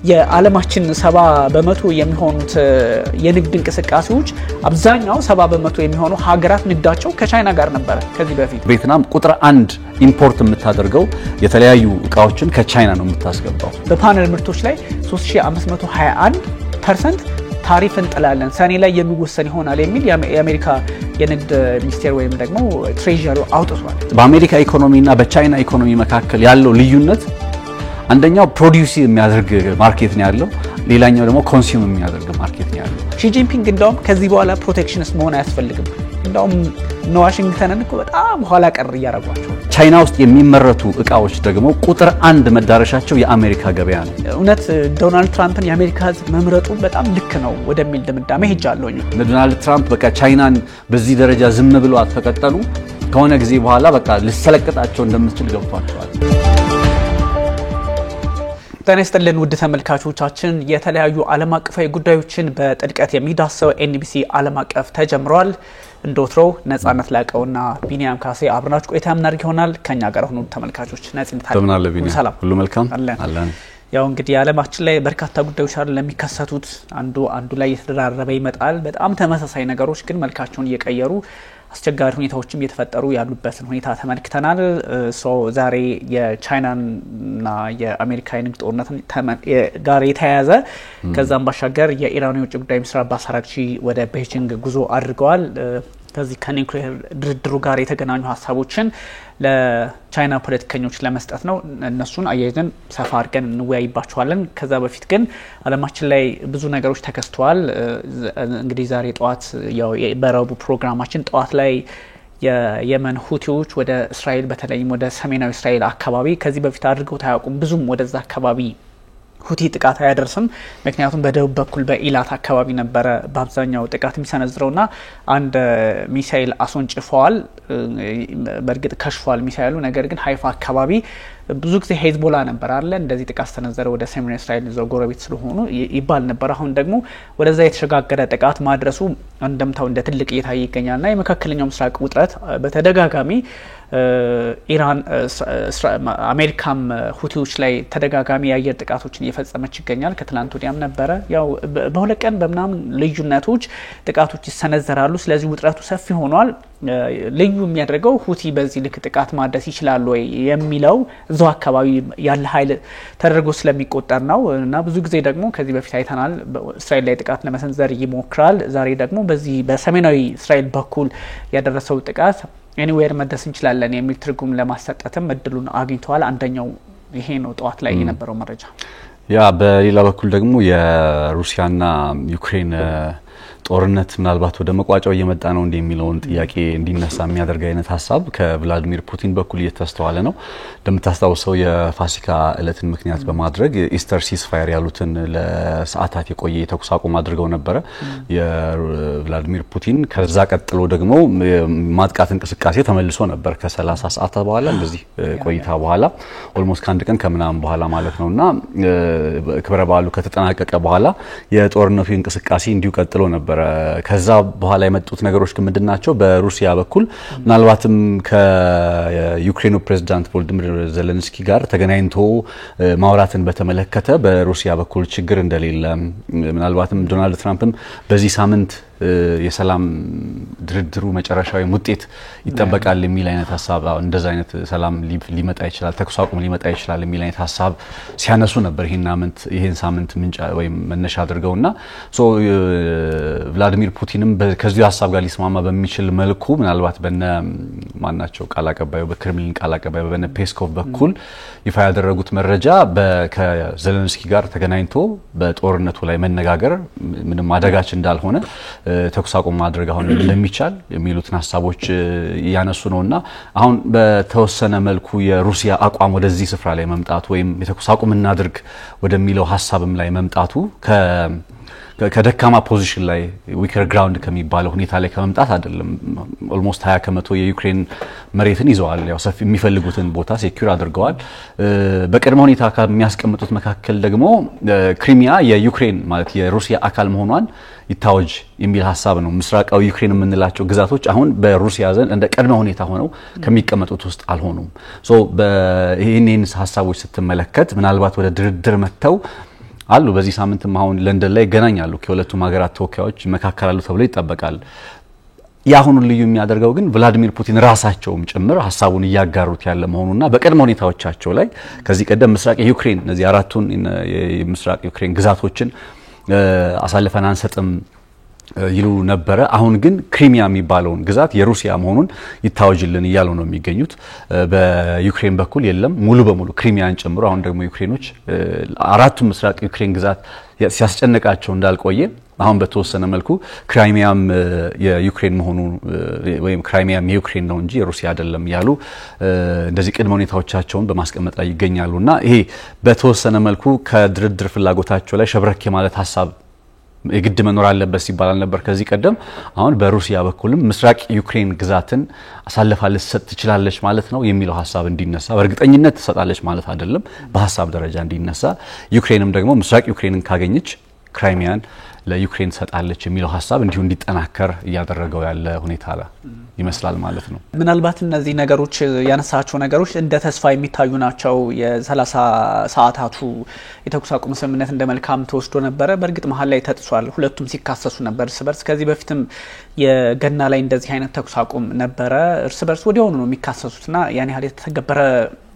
የዓለማችን 70% የሚሆኑት የንግድ እንቅስቃሴዎች አብዛኛው 70% የሚሆኑ ሀገራት ንግዳቸው ከቻይና ጋር ነበር ከዚህ በፊት ቪየትናም ቁጥር 1 ኢምፖርት የምታደርገው የተለያዩ እቃዎችን ከቻይና ነው የምታስገባው በፓነል ምርቶች ላይ 3521% ታሪፍ እንጥላለን ሰኔ ላይ የሚወሰን ይሆናል የሚል የአሜሪካ የንግድ ሚኒስቴር ወይም ደግሞ ትሬዠሪ አውጥቷል በአሜሪካ ኢኮኖሚና በቻይና ኢኮኖሚ መካከል ያለው ልዩነት አንደኛው ፕሮዲዩስ የሚያደርግ ማርኬት ነው ያለው ሌላኛው ደግሞ ኮንሱም የሚያደርግ ማርኬት ነው ያለው ሺ ጂንፒንግ እንደውም ከዚህ በኋላ ፕሮቴክሽንስ መሆን አያስፈልግም እንደውም ዋሽንግተንን እኮ በጣም ኋላ ቀር ያያረጓቸው ቻይና ውስጥ የሚመረቱ እቃዎች ደግሞ ቁጥር 1 መዳረሻቸው የአሜሪካ ገበያ ነው እውነት ዶናልድ ትራምፕን የአሜሪካ ህዝብ መምረጡ በጣም ልክ ነው ወደሚል ድምዳሜ ሄጃለሁኝ ዶናልድ ትራምፕ በቃ ቻይናን በዚህ ደረጃ ዝም ብለው አትፈቀጠሉ ከሆነ ጊዜ በኋላ በቃ ልሰለቅጣቸው እንደምትችል ገብቷቸዋል ጤና ይስጥልን ውድ ተመልካቾቻችን የተለያዩ ዓለም አቀፋዊ ጉዳዮችን በጥልቀት የሚዳሰው ኤንቢሲ ዓለም አቀፍ ተጀምሯል እንደወትሮው ነጻነት ላቀውና ቢኒያም ካሴ አብራናችሁ ቆይታ የምናደርግ ይሆናል ከኛ ጋር ሆኑ ተመልካቾች ነጻነት ሰላም ሁሉ መልካም አለን ያው እንግዲህ ዓለማችን ላይ በርካታ ጉዳዮች አሉ ለሚከሰቱት አንዱ ላይ የተደራረበ ይመጣል በጣም ተመሳሳይ ነገሮች ግን መልካቸውን እየቀየሩ አስቸጋሪ ሁኔታዎችም እየተፈጠሩ ያሉበትን ሁኔታ ተመልክተናል ዛሬ የቻይናና የአሜሪካ የንግድ ጦርነት ጋር የተያያዘ ከዛም ባሻገር የኢራን የውጭ ጉዳይ ሚኒስትር አባስ አራግቺ ወደ ቤጂንግ ጉዞ አድርገዋል ከዚህ ከኒውክሌር ድርድሩ ጋር የተገናኙ ሀሳቦችን ለቻይና ፖለቲከኞች ለመስጠት ነው እነሱን አያይዘን ሰፋ አድርገን እንወያይባቸዋለን ከዛ በፊት ግን ዓለማችን ላይ ብዙ ነገሮች ተከስተዋል እንግዲህ ዛሬ ጧት ያው በረቡ ፕሮግራማችን ጧት ላይ የየመን ሁቲዎች ወደ እስራኤል በተለይም ወደ ሰሜናዊ እስራኤል አካባቢ ከዚህ በፊት አድርገው ታያቁም ብዙም ወደዛ አካባቢ ሁቲ ጥቃት አያደርስም ምክንያቱም በደቡብ በኩል በኢላት አካባቢ ነበር በአብዛኛው ጥቃት የሚሰነዝረውና አንድ ሚሳኤል አስወንጭፈዋል በርግጥ ከሽፏል ሚሳኤሉ ነገር ግን ሃይፋ አካባቢ ብዙ ጊዜ ሄዝቦላ ነበር አይደል እንደዚህ ጥቃት ተነዘረ ወደ ሰሜን እስራኤል ጎረቤት ስለሆኑ ይባል ነበር አሁን ደግሞ ወደዛ የተሸጋገረ ጥቃት ማድረሱ እንደምታው እንደ ትልቅ እየታየ ይገኛልና የመካከለኛው ምስራቅ ውጥረት በተደጋጋሚ ኢራን አሜሪካም ሁቲዎች ላይ ተደጋጋሚ የአየር ጥቃቶችን እየፈጸመች ይገኛል ከትላንት ወዲያም ነበር ያው በሁለት ቀን በመናምን ልዩነቶች ጥቃቶች ይሰነዘራሉ ስለዚህ ውጥረቱ ሰፊ ሆኗል ልዩ የሚያደርገው ሁቲ በዚህ ልክ ጥቃት ማድረስ ይችላል ወይ የሚለው እዛው አካባቢ ያለ ኃይል ተደርጎ ስለሚቆጠር ነው እና ብዙ ጊዜ ደግሞ ከዚህ በፊት አይተናል እስራኤል ላይ ጥቃት ለመሰንዘር ይሞክራል ዛሬ ደግሞ በዚህ በሰሜናዊ እስራኤል በኩል ያደረሰው ጥቃት ኤኒዌር መድረስ እንችላለን የሚል ትርጉም ለማሰጠትም እድሉን አግኝተዋል አንደኛው ይሄ ነው ጧት ላይ የነበረው መረጃ ያ በሌላ በኩል ደግሞ የሩሲያና ዩክሬን ጦርነት ምናልባት ወደ መቋጫው እየመጣ ነው እንደሚለውን ጥያቄ እንዲነሳ የሚያደርግ አይነት ሐሳብ ከቭላዲሚር ፑቲን በኩል እየተስተዋለ ነው እንደምታስታውሰው የፋሲካ ዕለትን ምክንያት በማድረግ ኢስተር ሲስፋየር ያሉትን ለሰዓታት የቆየ ተኩስ አቁም አድርገው ነበር የቭላዲሚር ፑቲን ከዛ ቀጥሎ ደግሞ ማጥቃት እንቅስቃሴ ተመልሶ ነበር ከ30 ሰዓታት በኋላ እንደዚህ ቆይታ በኋላ ኦልሞስት ካንድ ቀን ከምናም በኋላ ማለት ነውና ክብረ በዓሉ ከተጠናቀቀ በኋላ የጦርነቱ እንቅስቃሴ እንዲሁ ቀጥሎ ነበር ከዛ በኋላ የመጡት ነገሮች ምንድናቸው በሩሲያ በኩል ምናልባትም ከዩክሬኑ ፕሬዝዳንት ቮሎዲሚር ዜሌንስኪ ጋር ተገናኝቶ ማውራትን በተመለከተ በሩሲያ በኩል ችግር እንደሌለ ምናልባትም ዶናልድ ትራምፕም በዚህ ሳምንት የሰላም ድርድሩ መጨረሻዊ ውጤት ይጠበቃል የሚል አይነት ሐሳብ እንደዛ አይነት ሰላም ሊመጣ ይችላል ተኩስ አቁም ሊመጣ ይችላል የሚል አይነት ሐሳብ ሲያነሱ ነበር ይሄን ሳምንት ምንጭ ወይም መነሻ አድርገውና ቭላዲሚር ፑቲንም ከዚህ ሐሳብ ጋር ሊስማማ በሚችል መልኩ ምናልባት በነ ማናቸው ቃል አቀባዩ በክሬምሊን ቃል አቀባዩ በነ ፔስኮቭ በኩል ይፋ ያደረጉት መረጃ ከዜሌንስኪ ጋር ተገናኝቶ በጦርነቱ ላይ መነጋገር ምንም አደጋች እንዳልሆነ ተኩስ አቁም ማድረግ አሁን እንደሚቻል የሚሉትን ሐሳቦች ያነሱ ነውና አሁን በተወሰነ መልኩ የሩሲያ አቋም ወደዚህ ስፍራ ላይ መምጣቱ ወይም የተኩስ አቁም እናድርግ ወደሚለው ሐሳብም ላይ መምጣቱ ከደካማ ፖዚሽን ላይ ዊከር ግራውንድ ከሚባለው ሁኔታ ላይ ከመምጣት አይደለም ኦልሞስት 20% የዩክሬን መሬትን ይዘዋል ያው ሰፊ የሚፈልጉትን ቦታ ሴኩር አድርገዋል በቀድሞ ሁኔታ ከሚያስቀምጡት መካከል ደግሞ ክሪሚያ የዩክሬን ማለት የሩሲያ አካል መሆኗን ይታወጅ የሚል ሐሳብ ነው ምስራቃዊ ዩክሬን የምንላቸው ግዛቶች አሁን በሩሲያ ዘንድ እንደ ቀድሞ ሁኔታ ሆነው ከሚቀመጡት ውስጥ አልሆኑም በይሄንን ሐሳቦች ስትመለከት ምናልባት ወደ ድርድር መተው አሉ። በዚህ ሳምንትም አሁን ለንደን ላይ ይገናኛሉ ከሁለቱም ሀገራት ተወካዮች መካከላሉ ተብሎ ይጠበቃል። ያሁኑ ልዩ የሚያደርገው ግን ቭላዲሚር ፑቲን ራሳቸውም ጭምር ሐሳቡን እያጋሩት ያለ መሆኑና በቀድሞ ሁኔታዎቻቸው ላይ ከዚህ ቀደም ምስራቅ ዩክሬን እነዚህ አራቱን የምስራቅ ዩክሬን ግዛቶችን አሳልፈን አንሰጥም ይሉ ነበረ። አሁን ግን ክሪሚያ የሚባለውን ግዛት የሩሲያ መሆኑን ይታወጅልን እያሉ ነው የሚገኙት። በዩክሬን በኩል የለም ሙሉ በሙሉ ክሪሚያን ጨምሮ አሁን ደግሞ ዩክሬኖች አራቱም ምስራቅ ዩክሬን ግዛት ሲያስጨንቃቸው እንዳልቆየ አሁን በተወሰነ መልኩ ክራይሚያም የዩክሬን መሆኑ ወይም ክራይሚያም የዩክሬን ነው እንጂ የሩሲያ አይደለም ያሉ እንደዚህ ቅድመ ሁኔታዎቻቸውን በማስቀመጥ ላይ ይገኛሉና ይሄ በተወሰነ መልኩ ከድርድር ፍላጎታቸው ላይ ሸብረክ ማለት ሐሳብ የግድ መኖር አለበት ሲባል ነበር ከዚህ ቀደም። አሁን በሩሲያ በኩልም ምስራቅ ዩክሬን ግዛትን አሳልፋ ልትሰጥ ትችላለች ማለት ነው የሚለው ሐሳብ እንዲነሳ በእርግጠኝነት ትሰጣለች ማለት አይደለም በሐሳብ ደረጃ እንዲነሳ ዩክሬንም ደግሞ ምስራቅ ዩክሬንን ካገኘች ክራይሚያን ለዩክሬን ሰጣለች የሚለው ሐሳብ እንዲሁ እንዲጠናከር ያደረገው ያለ ሁኔታ ይመስላል ማለት ነው። ምናልባት እነዚህ ነገሮች ያነሳቸው ነገሮች እንደ ተስፋ የሚታዩ ናቸው። የ30 ሰዓታቱ የተኩስ አቁም ስምምነት እንደ መልካም ተወስዶ ነበር። በእርግጥ መሀል ላይ ተጥሷል። ሁለቱም ሲካሰሱ ነበር እርስ በርስ። ከዚህ በፊትም የገና ላይ እንደዚህ አይነት ተኩስ አቁም ነበረ። እርስ በርስ ወዲያውኑ ነው የሚካሰሱትና ያን ያህል የተገበረ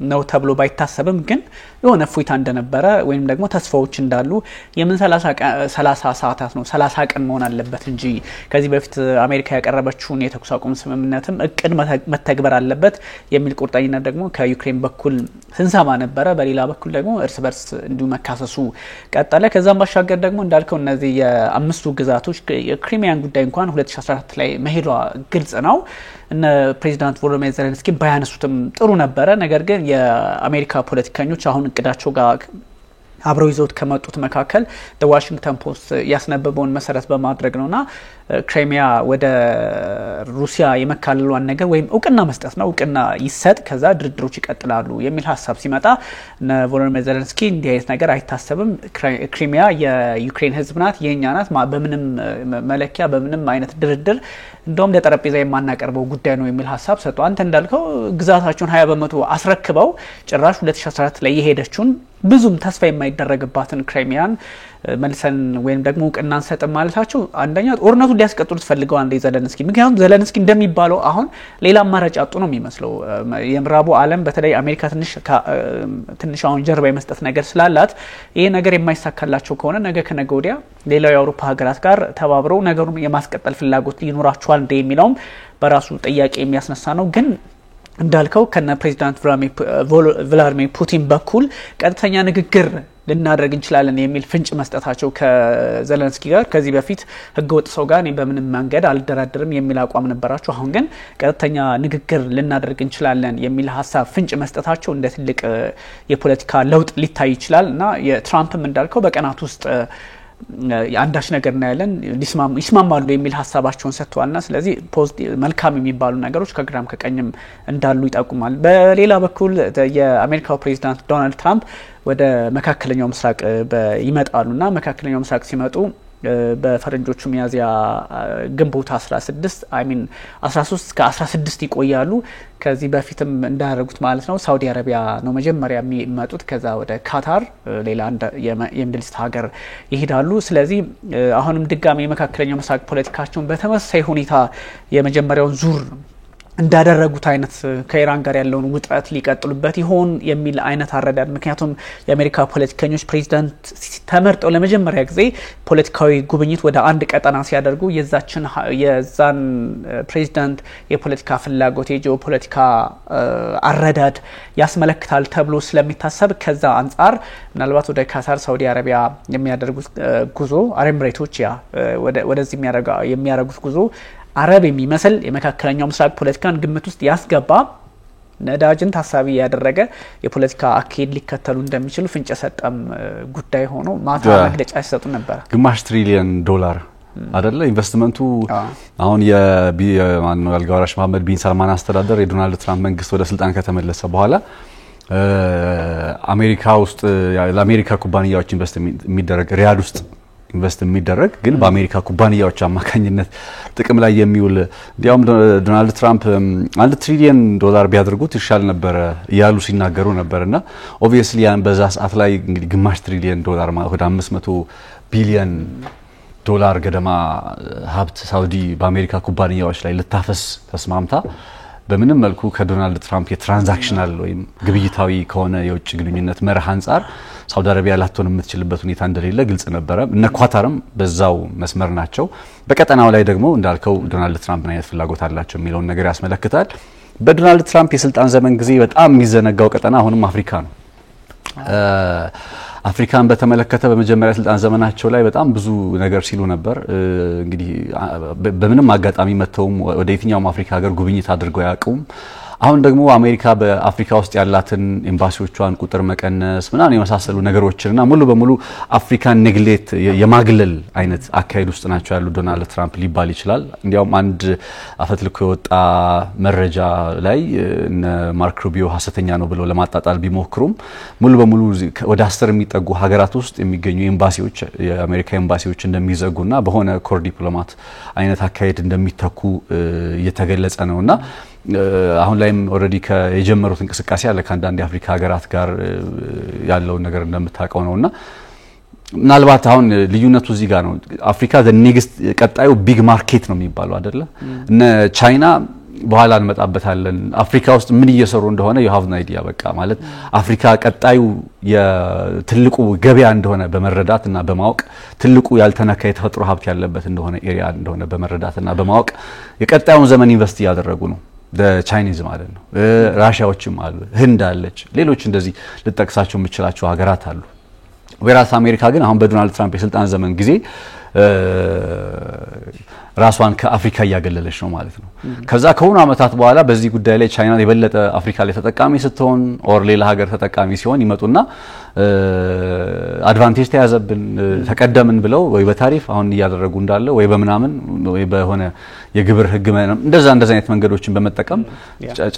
ነው ተብሎ ባይታሰብም ግን የሆነ ፎይታ እንደነበረ ወይም ደግሞ ተስፋዎች እንዳሉ የምን 30 ሰዓታት ነው 30 ቀን መሆን አለበት እንጂ ከዚህ በፊት አሜሪካ ያቀረበችውን የተኩስ አቁም ስምምነትም እቅድ መተግበር አለበት የሚል ቁርጠኝነት ደግሞ ከዩክሬን በኩል ስንሰማ ነበረ። በሌላ በኩል ደግሞ እርስ በርስ እንዲሁ መካሰሱ ቀጠለ። ከዛም ባሻገር ደግሞ እንዳልከው እነዚህ የአምስቱ ግዛቶች የክሪሚያን ጉዳይ እንኳን 2014 ላይ መሄዷ ግልጽ ነው። እነ ፕሬዚዳንት ቮሎዲሚር ዜሌንስኪ ባያነሱትም ጥሩ ነበረ። ነገር ግን የአሜሪካ ፖለቲከኞች አሁን እቅዳቸው ጋር አብረው ይዘውት ከመጡት መካከል ዋሽንግተን ፖስት ያስነበበውን መሰረት በማድረግ ነውና ክሪሚያ ወደ ሩሲያ የመካለሏን ነገር ወይም እውቅና መስጠት ነው። እውቅና ይሰጥ ከዛ ድርድሮች ይቀጥላሉ የሚል ሐሳብ ሲመጣ ቮሎዲሚር ዜሌንስኪ እንዲህ አይነት ነገር አይታሰብም፣ ክሪሚያ የዩክሬን ሕዝብ ናት፣ የኛ ናት፣ በምንም መለኪያ በምንም አይነት ድርድር እንደውም ለጠረጴዛ የማናቀርበው ጉዳይ ነው የሚል ሐሳብ ሰጡ። አንተ እንዳልከው ግዛታቸውን 20% አስረክበው ጭራሽ 2014 ላይ የሄደችውን ብዙም ተስፋ የማይደረግባትን ክሪሚያን መልሰን ወይም ደግሞ እውቅና እንሰጥም ማለታቸው አንደኛ ጦርነቱን ሊያስቀጥሉት ፈልገው አንዴ ዜሌንስኪ ምክንያቱም ዜሌንስኪ እንደሚባለው አሁን ሌላ አማራጭ አጡ ነው የሚመስለው። የምዕራቡ ዓለም በተለይ አሜሪካ ትንሽ አሁን ጀርባ የመስጠት ነገር ስላላት ይሄ ነገር የማይሳካላቸው ከሆነ ነገ ከነገ ወዲያ ሌላው የአውሮፓ ሀገራት ጋር ተባብረው ነገሩን የማስቀጠል ፍላጎት ሊኖራቸዋል እንደ የሚለውም በራሱ ጥያቄ የሚያስነሳ ነው። ግን እንዳልከው ከነ ፕሬዚዳንት ቭላዲሚር ፑቲን በኩል ቀጥተኛ ንግግር ልናደርግ እንችላለን የሚል ፍንጭ መስጠታቸው ከዜሌንስኪ ጋር ከዚህ በፊት ህገወጥ ሰው ጋር በምንም መንገድ አልደራደርም የሚል አቋም ነበራቸው። አሁን ግን ቀጥተኛ ንግግር ልናደርግ እንችላለን የሚል ሐሳብ ፍንጭ መስጠታቸው እንደ ትልቅ የፖለቲካ ለውጥ ሊታይ ይችላል እና የትራምፕም እንዳልከው በቀናት ውስጥ አንዳች ነገር እናያለን ይስማማሉ የሚል ሐሳባቸውን ሰጥተዋልና ስለዚህ መልካም የሚባሉ ነገሮች ከግራም ከቀኝም እንዳሉ ይጠቁማል። በሌላ በኩል የአሜሪካው ፕሬዚዳንት ዶናልድ ትራምፕ ወደ መካከለኛው ምስራቅ ይመጣሉና መካከለኛው ምስራቅ ሲመጡ በፈረንጆቹ ሚያዝያ ግንቦት 13 እስከ 16 ይቆያሉ። ከዚህ በፊትም እንዳደረጉት ማለት ነው ሳውዲ አረቢያ ነው መጀመሪያ የሚመጡት። ከዛ ወደ ካታር ሌላ የሚድል ኢስት ሀገር ይሄዳሉ። ስለዚህ አሁንም ድጋሚ የመካከለኛው ምስራቅ ፖለቲካቸውን በተመሳሳይ ሁኔታ የመጀመሪያውን ዙር እንዳደረጉት አይነት ከኢራን ጋር ያለውን ውጥረት ሊቀጥሉበት ይሆን የሚል አይነት አረዳድ። ምክንያቱም የአሜሪካ ፖለቲከኞች ፕሬዚዳንት ተመርጠው ለመጀመሪያ ጊዜ ፖለቲካዊ ጉብኝት ወደ አንድ ቀጠና ሲያደርጉ የዛን ፕሬዚዳንት የፖለቲካ ፍላጎት የጂኦፖለቲካ አረዳድ ያስመለክታል ተብሎ ስለሚታሰብ ከዛ አንጻር ምናልባት ወደ ካታር ሳውዲ አረቢያ የሚያደርጉት ጉዞ አረምሬቶች ወደዚህ የሚያደርጉት ጉዞ አረብ የሚመስል የመካከለኛው ምስራቅ ፖለቲካን ግምት ውስጥ ያስገባ ነዳጅን ታሳቢ ያደረገ የፖለቲካ አካሄድ ሊከተሉ እንደሚችሉ ፍንጭ ሰጠም ጉዳይ ሆኖ ማታ መግለጫ ሲሰጡ ነበር። $1 ትሪሊየን አይደለ ኢንቨስትመንቱ አሁን የማንነው አልጋወራሽ መሐመድ ቢን ሰልማን አስተዳደር የዶናልድ ትራምፕ መንግስት ወደ ስልጣን ከተመለሰ በኋላ አሜሪካ ውስጥ ለአሜሪካ ኩባንያዎች ኢንቨስት የሚደረግ ሪያድ ውስጥ ኢንቨስት የሚደረግ ግን በአሜሪካ ኩባንያዎች አማካኝነት ጥቅም ላይ የሚውል እንዲያውም ዶናልድ ትራምፕ $1 ትሪሊየን ቢያደርጉት ይሻል ነበር ያሉ ሲናገሩ ነበርና ኦብቪየስሊ ያን በዛ ሰዓት ላይ እንግዲህ ግማሽ ትሪሊየን ዶላር ማለት ወደ $500 ቢሊየን ገደማ ሀብት ሳውዲ በአሜሪካ ኩባንያዎች ላይ ልታፈስ ተስማምታ በምንም መልኩ ከዶናልድ ትራምፕ የትራንዛክሽናል ወይም ግብይታዊ ከሆነ የውጭ ግንኙነት መርህ አንፃር ሳውዲ አረቢያ ላትሆን የምትችልበት ሁኔታ እንደሌለ ግልጽ ነበረ። እነ ኳታርም በዛው መስመር ናቸው። በቀጠናው ላይ ደግሞ እንዳልከው ዶናልድ ትራምፕ ምን አይነት ፍላጎት አላቸው የሚለውን ነገር ያስመለክታል። በዶናልድ ትራምፕ የስልጣን ዘመን ጊዜ በጣም የሚዘነጋው ቀጠና አሁንም አፍሪካ ነው። አፍሪካን በተመለከተ በመጀመሪያ ስልጣን ዘመናቸው ላይ በጣም ብዙ ነገር ሲሉ ነበር። እንግዲህ በምንም አጋጣሚ መተውም ወደ የትኛውም አፍሪካ ሀገር ጉብኝት አድርገው ያውቁም። አሁን ደግሞ አሜሪካ በአፍሪካ ውስጥ ያላትን ኤምባሲዎቿን ቁጥር መቀነስ ምናምን የመሳሰሉ ነገሮችንና ሙሉ በሙሉ አፍሪካን ኔግሌክት የማግለል አይነት አካሄድ ውስጥ ናቸው ያሉ ዶናልድ ትራምፕ ሊባል ይችላል። እንዲያውም አንድ አፈትልኮ የወጣ መረጃ ላይ እነ ማርክ ሩቢዮ ሐሰተኛ ነው ብለው ለማጣጣል ቢሞክሩም ሙሉ በሙሉ ወደ 10 የሚጠጉ ሀገራት ውስጥ የሚገኙ ኤምባሲዎች የአሜሪካ ኤምባሲዎች እንደሚዘጉና በሆነ ኮር ዲፕሎማት አይነት አካሄድ እንደሚተኩ እየተገለጸ ነውና አሁን ላይም ኦሬዲ የጀመሩት እንቅስቃሴ አለ ከአንዳንድ የአፍሪካ ሀገራት ጋር ያለው ነገር እንደምታውቀው ነውና ምናልባት አሁን ልዩነቱ እዚህ ጋር ነው። አፍሪካ ኔክስት ቀጣዩ ቢግ ማርኬት ነው የሚባለው አይደለ? እነ ቻይና በኋላ እንመጣበታለን። አፍሪካ ውስጥ ምን እየሰሩ እንደሆነ you have no idea በቃ ማለት አፍሪካ ቀጣዩ የትልቁ ገበያ እንደሆነ በመረዳትና በማወቅ ትልቁ ያልተነካ የተፈጥሮ ሀብት ያለበት እንደሆነ ኤሪያ እንደሆነ በመረዳትና በማወቅ የቀጣዩን ዘመን ኢንቨስት ያደረጉ ነው። ቻይኒዝ ማለት ነው። ራሺያዎችም አሉ፣ ህንድ አለች፣ ሌሎች እንደዚህ ልጠቅሳቸው የምችላቸው ሀገራት አሉ። ወራስ አሜሪካ ግን አሁን በዶናልድ ትራምፕ የስልጣን ዘመን ጊዜ ራሷን ከአፍሪካ ያገለለች ነው ማለት ነው። ከዛ ከሆነ አመታት በኋላ በዚህ ጉዳይ ላይ ቻይና የበለጠ አፍሪካ ላይ ተጠቃሚ ስትሆን ኦር ሌላ ሀገር ተጠቃሚ ሲሆን ይመጡና አድቫንቴጅ ተያዘብን ተቀደምን ብለው ወይ በታሪፍ አሁን ያደረጉ እንዳለ ወይ በመናምን ወይ በሆነ የግብር ህግ እንደዛ አይነት መንገዶችን በመጠቀም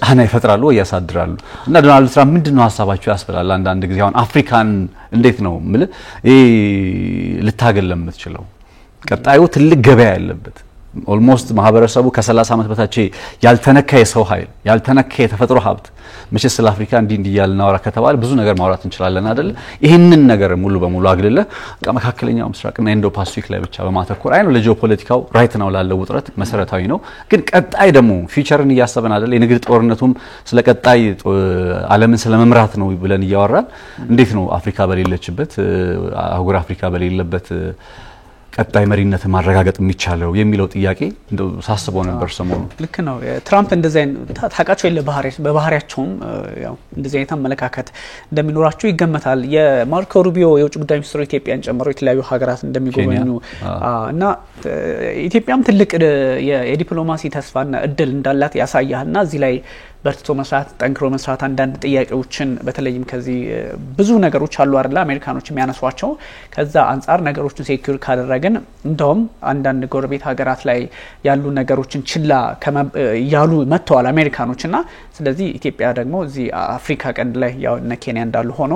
ጫና ይፈጥራሉ ወይ ያሳድራሉ። እና ዶናልድ ትራምፕ ምንድነው ሐሳባቸው ያስፈላል አንዳንድ ጊዜ አሁን አፍሪካን እንዴት ነው ማለት ልታገለም የምትችለው ቀጣዩ ትልቅ ገበያ ያለበት ኦልሞስት ማህበረሰቡ ከ30 አመት በታች ያልተነካ የሰው ኃይል ያልተነካ የተፈጥሮ ሀብት መቼ ስለ አፍሪካ እንዲህ ያልናወራ ከተባለ ብዙ ነገር ማውራት እንችላለን አይደል? ይሄንን ነገር ሙሉ በሙሉ አግልለ መካከለኛው ምስራቅና ኢንዶ ፓሲፊክ ላይ ብቻ በማተኮር አይኑ ለጂኦፖለቲካው ራይት ነው ላለው ውጥረት መሰረታዊ ነው። ግን ቀጣይ ደግሞ ፊውቸርን እያሰበን አይደል? የንግድ ጦርነቱም ስለ ቀጣይ ዓለምን ስለመምራት ነው ብለን እያወራን እንዴት ነው አፍሪካ በሌለችበት አህጉር አፍሪካ በሌለበት ቀጣይ መሪነት ማረጋገጥ የሚቻለው የሚለው ጥያቄ እንደው ሳስበው ነበር ሰሞኑ። ልክ ነው። ትራምፕ እንደዚህ ታቃቸው የለ በባህሪያቸውም ያው እንደዚህ አይነት አመለካከት እንደሚኖራቸው ይገመታል። የማርኮ ሩቢዮ የውጭ ጉዳይ ሚኒስትሩ ኢትዮጵያን ጨምሮ የተለያዩ ሀገራት እንደሚጎበኙ እና ኢትዮጵያም ትልቅ የዲፕሎማሲ ተስፋና እድል እንዳላት ያሳያልና እዚህ ላይ በርትቶ መስራት ጠንክሮ መስራት አንዳንድ ጥያቄዎችን በተለይም ከዚህ ብዙ ነገሮች አሉ አይደል አሜሪካኖች የሚያነሷቸው ከዛ አንፃር ነገሮችን ሴኩር ካደረገን እንደውም አንዳንድ ጎረቤት ሀገራት ላይ ያሉ ነገሮችን ችላ ያሉ መተዋል አሜሪካኖችና ስለዚህ ኢትዮጵያ ደግሞ እዚህ አፍሪካ ቀንድ ላይ ያው እነ ኬንያ እንዳሉ ሆኖ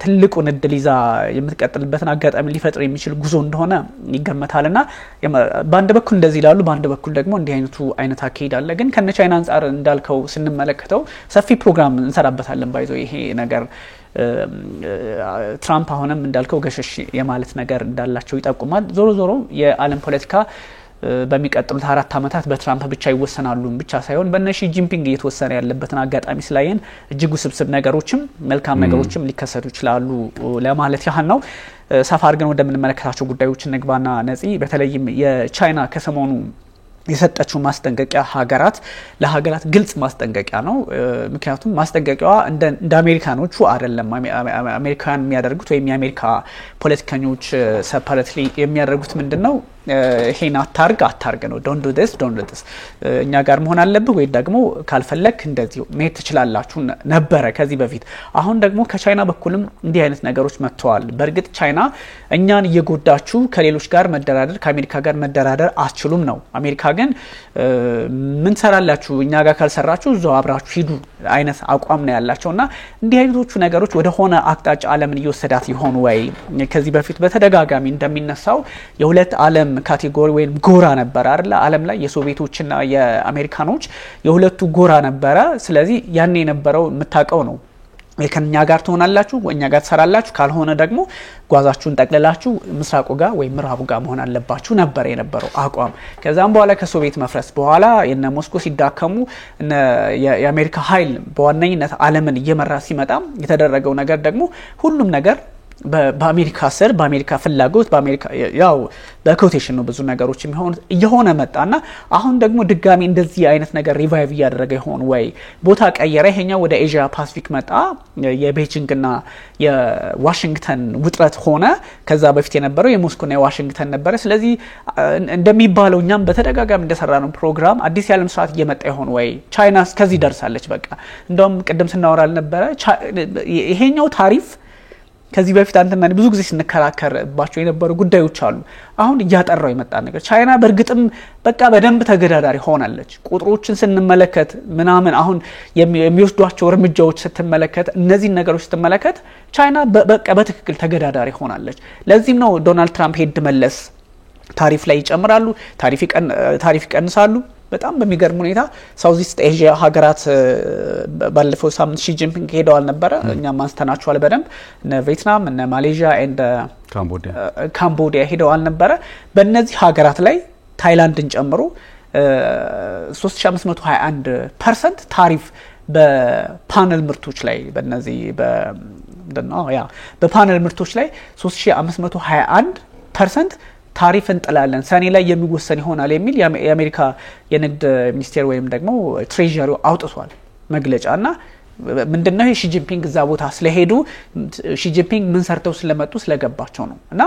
ትልቁን እድል ይዛ የምትቀጥልበትን አጋጣሚ ሊፈጥር የሚችል ጉዞ እንደሆነ ይገመታልና በአንድ በኩል እንደዚህ ይላሉ በአንድ በኩል ደግሞ እንዲህ አይነት አካሄድ አለ። ግን ከነ ቻይና አንፃር እንዳልከው ስንመለከተው ሰፊ ፕሮግራም እንሰራበታለን ባይዘው ይሄ ነገር ትራምፕ አሁንም እንዳልከው ገሸሽ የማለት ነገር እንዳላቸው ይጠቁማል። ዞሮ የዓለም ፖለቲካ በሚቀጥሉት 4 አመታት በትራምፕ ብቻ ይወሰናሉ ብቻ ሳይሆን በነሺ ጂንፒንግ እየተወሰነ ያለበትን አጋጣሚ ስላየን እጅግ ውስብስብ ነገሮችም መልካም ነገሮችም ሊከሰቱ ይችላሉ ለማለት ያህል ነው። ሰፋ አድርገን ወደምንመለከታቸው ጉዳዮች እንግባና ነፂ በተለይም የቻይና ከሰሞኑ የሰጠችው ማስጠንቀቂያ ለሀገራት ግልጽ ማስጠንቀቂያ ነው። ምክንያቱም ማስጠንቀቂያዋ እንደ አሜሪካኖቹ አይደለም። አሜሪካን የሚያደርጉት ወይም የአሜሪካ ፖለቲከኞች ሰፓሬትሊ የሚያደርጉት ምንድነው ይሄን አታርግ ነው ዶንት ዱ ዲስ እኛ ጋር መሆን አለብህ ወይ ደግሞ ካልፈለክ እንደዚህ መሄድ ትችላላችሁ ነበረ ከዚህ በፊት። አሁን ደግሞ ከቻይና በኩልም እንዲህ አይነት ነገሮች መጥተዋል። በእርግጥ ቻይና እኛን እየጎዳችሁ ከሌሎች ጋር መደራደር ከአሜሪካ ጋር መደራደር አትችሉም ነው። አሜሪካ ግን ምን ሰራላችሁ እኛ ጋር ካልሰራችሁ እዛው አብራችሁ ሂዱ አይነት አቋም ነው ያላቸውና እንዲህ አይነቶቹ ነገሮች ወደ ሆነ አቅጣጫ ዓለምን እየወሰዳት ይሆን ወይ? ከዚህ በፊት በተደጋጋሚ እንደሚነሳው የሁለት ዓለም ካቴጎሪ ወይም ጎራ ነበር አይደል? ዓለም ላይ የሶቪየቶችና የአሜሪካኖች የሁለቱ ጎራ ነበረ። ስለዚህ ያኔ የነበረው የምታውቀው ነው። ከኛ ጋር ትሆናላችሁ ወኛ ጋር ተሰራላችሁ ካልሆነ ደግሞ ጓዛችሁን ጠቅልላችሁ ምስራቁ ጋር ወይ ምዕራቡ ጋር መሆን አለባችሁ ነበር የነበረው አቋም። ከዛም በኋላ ከሶቪየት መፍረስ በኋላ የነ ሞስኮ ሲዳከሙ የአሜሪካ ኃይል በዋነኝነት ዓለምን እየመራ ሲመጣ የተደረገው ነገር ደግሞ ሁሉም ነገር በአሜሪካ ስር በአሜሪካ ፍላጎት በአሜሪካ ያው በኮቴሽን ነው ብዙ ነገሮች እየሆነ መጣና አሁን ደግሞ ድጋሚ እንደዚህ አይነት ነገር ሪቫይቭ እያደረገ ይሆን ወይ? ቦታ ቀየረ። ይሄኛው ወደ ኤዥያ ፓሲፊክ መጣ። የቤጂንግና የዋሽንግተን ውጥረት ሆነ። ከዛ በፊት የነበረው የሞስኮና የዋሽንግተን ነበረ። ስለዚህ እንደሚባለው እኛም በተደጋጋሚ እንደሰራነው ፕሮግራም አዲስ የዓለም ስርዓት እየመጣ ይሆን ወይ? ቻይና እስከዚህ ደርሳለች። በቃ እንደውም ቅድም ስናወራል ነበረ ይሄኛው ታሪፍ ከዚህ በፊት አንተና ብዙ ጊዜ ስንከራከርባቸው የነበሩ ጉዳዮች አሉ። አሁን እያጠራው የመጣ ነገር ቻይና በእርግጥም በቃ በደንብ ተገዳዳሪ ሆናለች። ቁጥሮችን ስንመለከት ምናምን አሁን የሚወስዷቸው እርምጃዎች ስትመለከት እነዚህ ነገሮች ስትመለከት ቻይና በቃ በትክክል ተገዳዳሪ ሆናለች። ለዚህም ነው ዶናልድ ትራምፕ ሄድ መለስ ታሪፍ ላይ ይጨምራሉ፣ ታሪፍ ይቀንሳሉ። በጣም በሚገርም ሁኔታ ሳውዝ ኢስት ኤዥያ ሀገራት ባለፈው ሳምንት ሺ ጂንፒንግ ሄደዋል ነበር። እኛም አንስተናቸዋል በደንብ እነ ቪየትናም እነ ማሌዥያ ኤንድ ካምቦዲያ ሄደዋል ነበር። በእነዚህ ሀገራት ላይ ታይላንድን ጨምሮ 3521% ታሪፍ በፓነል ምርቶች ላይ በእነዚህ በፓነል ምርቶች ላይ 3521% ታሪፍ እንጥላለን ሰኔ ላይ የሚወሰን ይሆናል የሚል የአሜሪካ የንግድ ሚኒስቴር ወይም ደግሞ ትሬዠሪ አውጥቷል መግለጫና ምንድነው ሺ ጂንፒንግ እዛ ቦታ ስለሄዱ ሺ ጂንፒንግ ምን ሰርተው ስለመጡ ስለገባቸው ነው። እና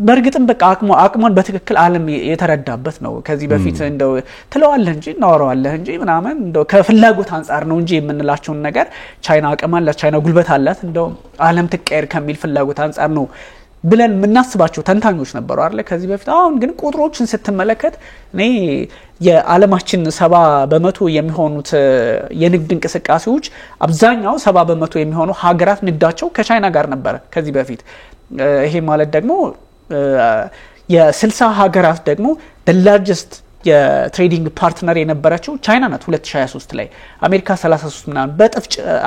በእርግጥም በቃ አቅሟን በትክክል ዓለም የተረዳበት ነው። ከዚህ በፊት እንደው ትለዋለህ እንጂ እናወራዋለህ እንጂ ምናምን እንደው ከፍላጎት አንፃር ነው እንጂ የምንላቸውን ነገር ቻይና አቅም አላት ቻይና ጉልበት አላት እንደው ዓለም ትቀየር ከሚል ፍላጎት አንፃር ነው ብለን ምናስባቸው ተንታኞች ነበሩ አይደል ከዚህ በፊት። አሁን ግን ቁጥሮችን ስትመለከት እኔ የዓለማችን 70% የሚሆኑት የንግድ እንቅስቃሴዎች አብዛኛው 70% የሚሆኑ ሀገራት ንግዳቸው ከቻይና ጋር ነበር ከዚህ በፊት። ይሄ ማለት ደግሞ የ60 ሀገራት ደግሞ the largest የትሬዲንግ ፓርትነር የነበረችው ቻይና ናት 2023 ላይ። አሜሪካ 33 ምናምን በጥፍ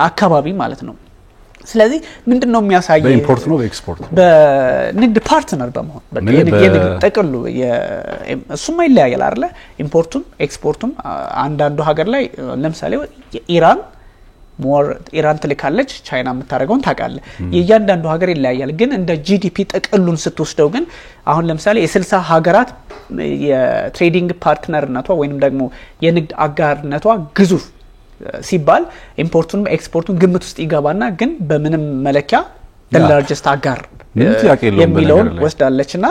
አካባቢ ማለት ነው። ስለዚህ ምንድነው የሚያሳየው በኢምፖርት ነው በኤክስፖርት በንግድ ፓርትነር በመሆን የንግድ ጥቅሉ እሱም ይለያያል አይደል? ኢምፖርቱም ኤክስፖርቱም አንዳንዱ ሀገር ላይ ለምሳሌ ኢራን ትልካለች ቻይና የምታደርገውን ታውቃለህ። የእያንዳንዱ ሀገር ይለያያል። ግን እንደ ጂዲፒ ጥቅሉን ስትወስደው ግን አሁን ለምሳሌ የ60 ሀገራት የትሬዲንግ ፓርትነርነቷ ወይንም ደግሞ የንግድ አጋርነቷ ግዙፍ ሲባል ኢምፖርቱንም ኤክስፖርቱን ግምት ውስጥ ይገባና ግን በምንም መለኪያ the largest አጋር የሚለውን ወስዳለችና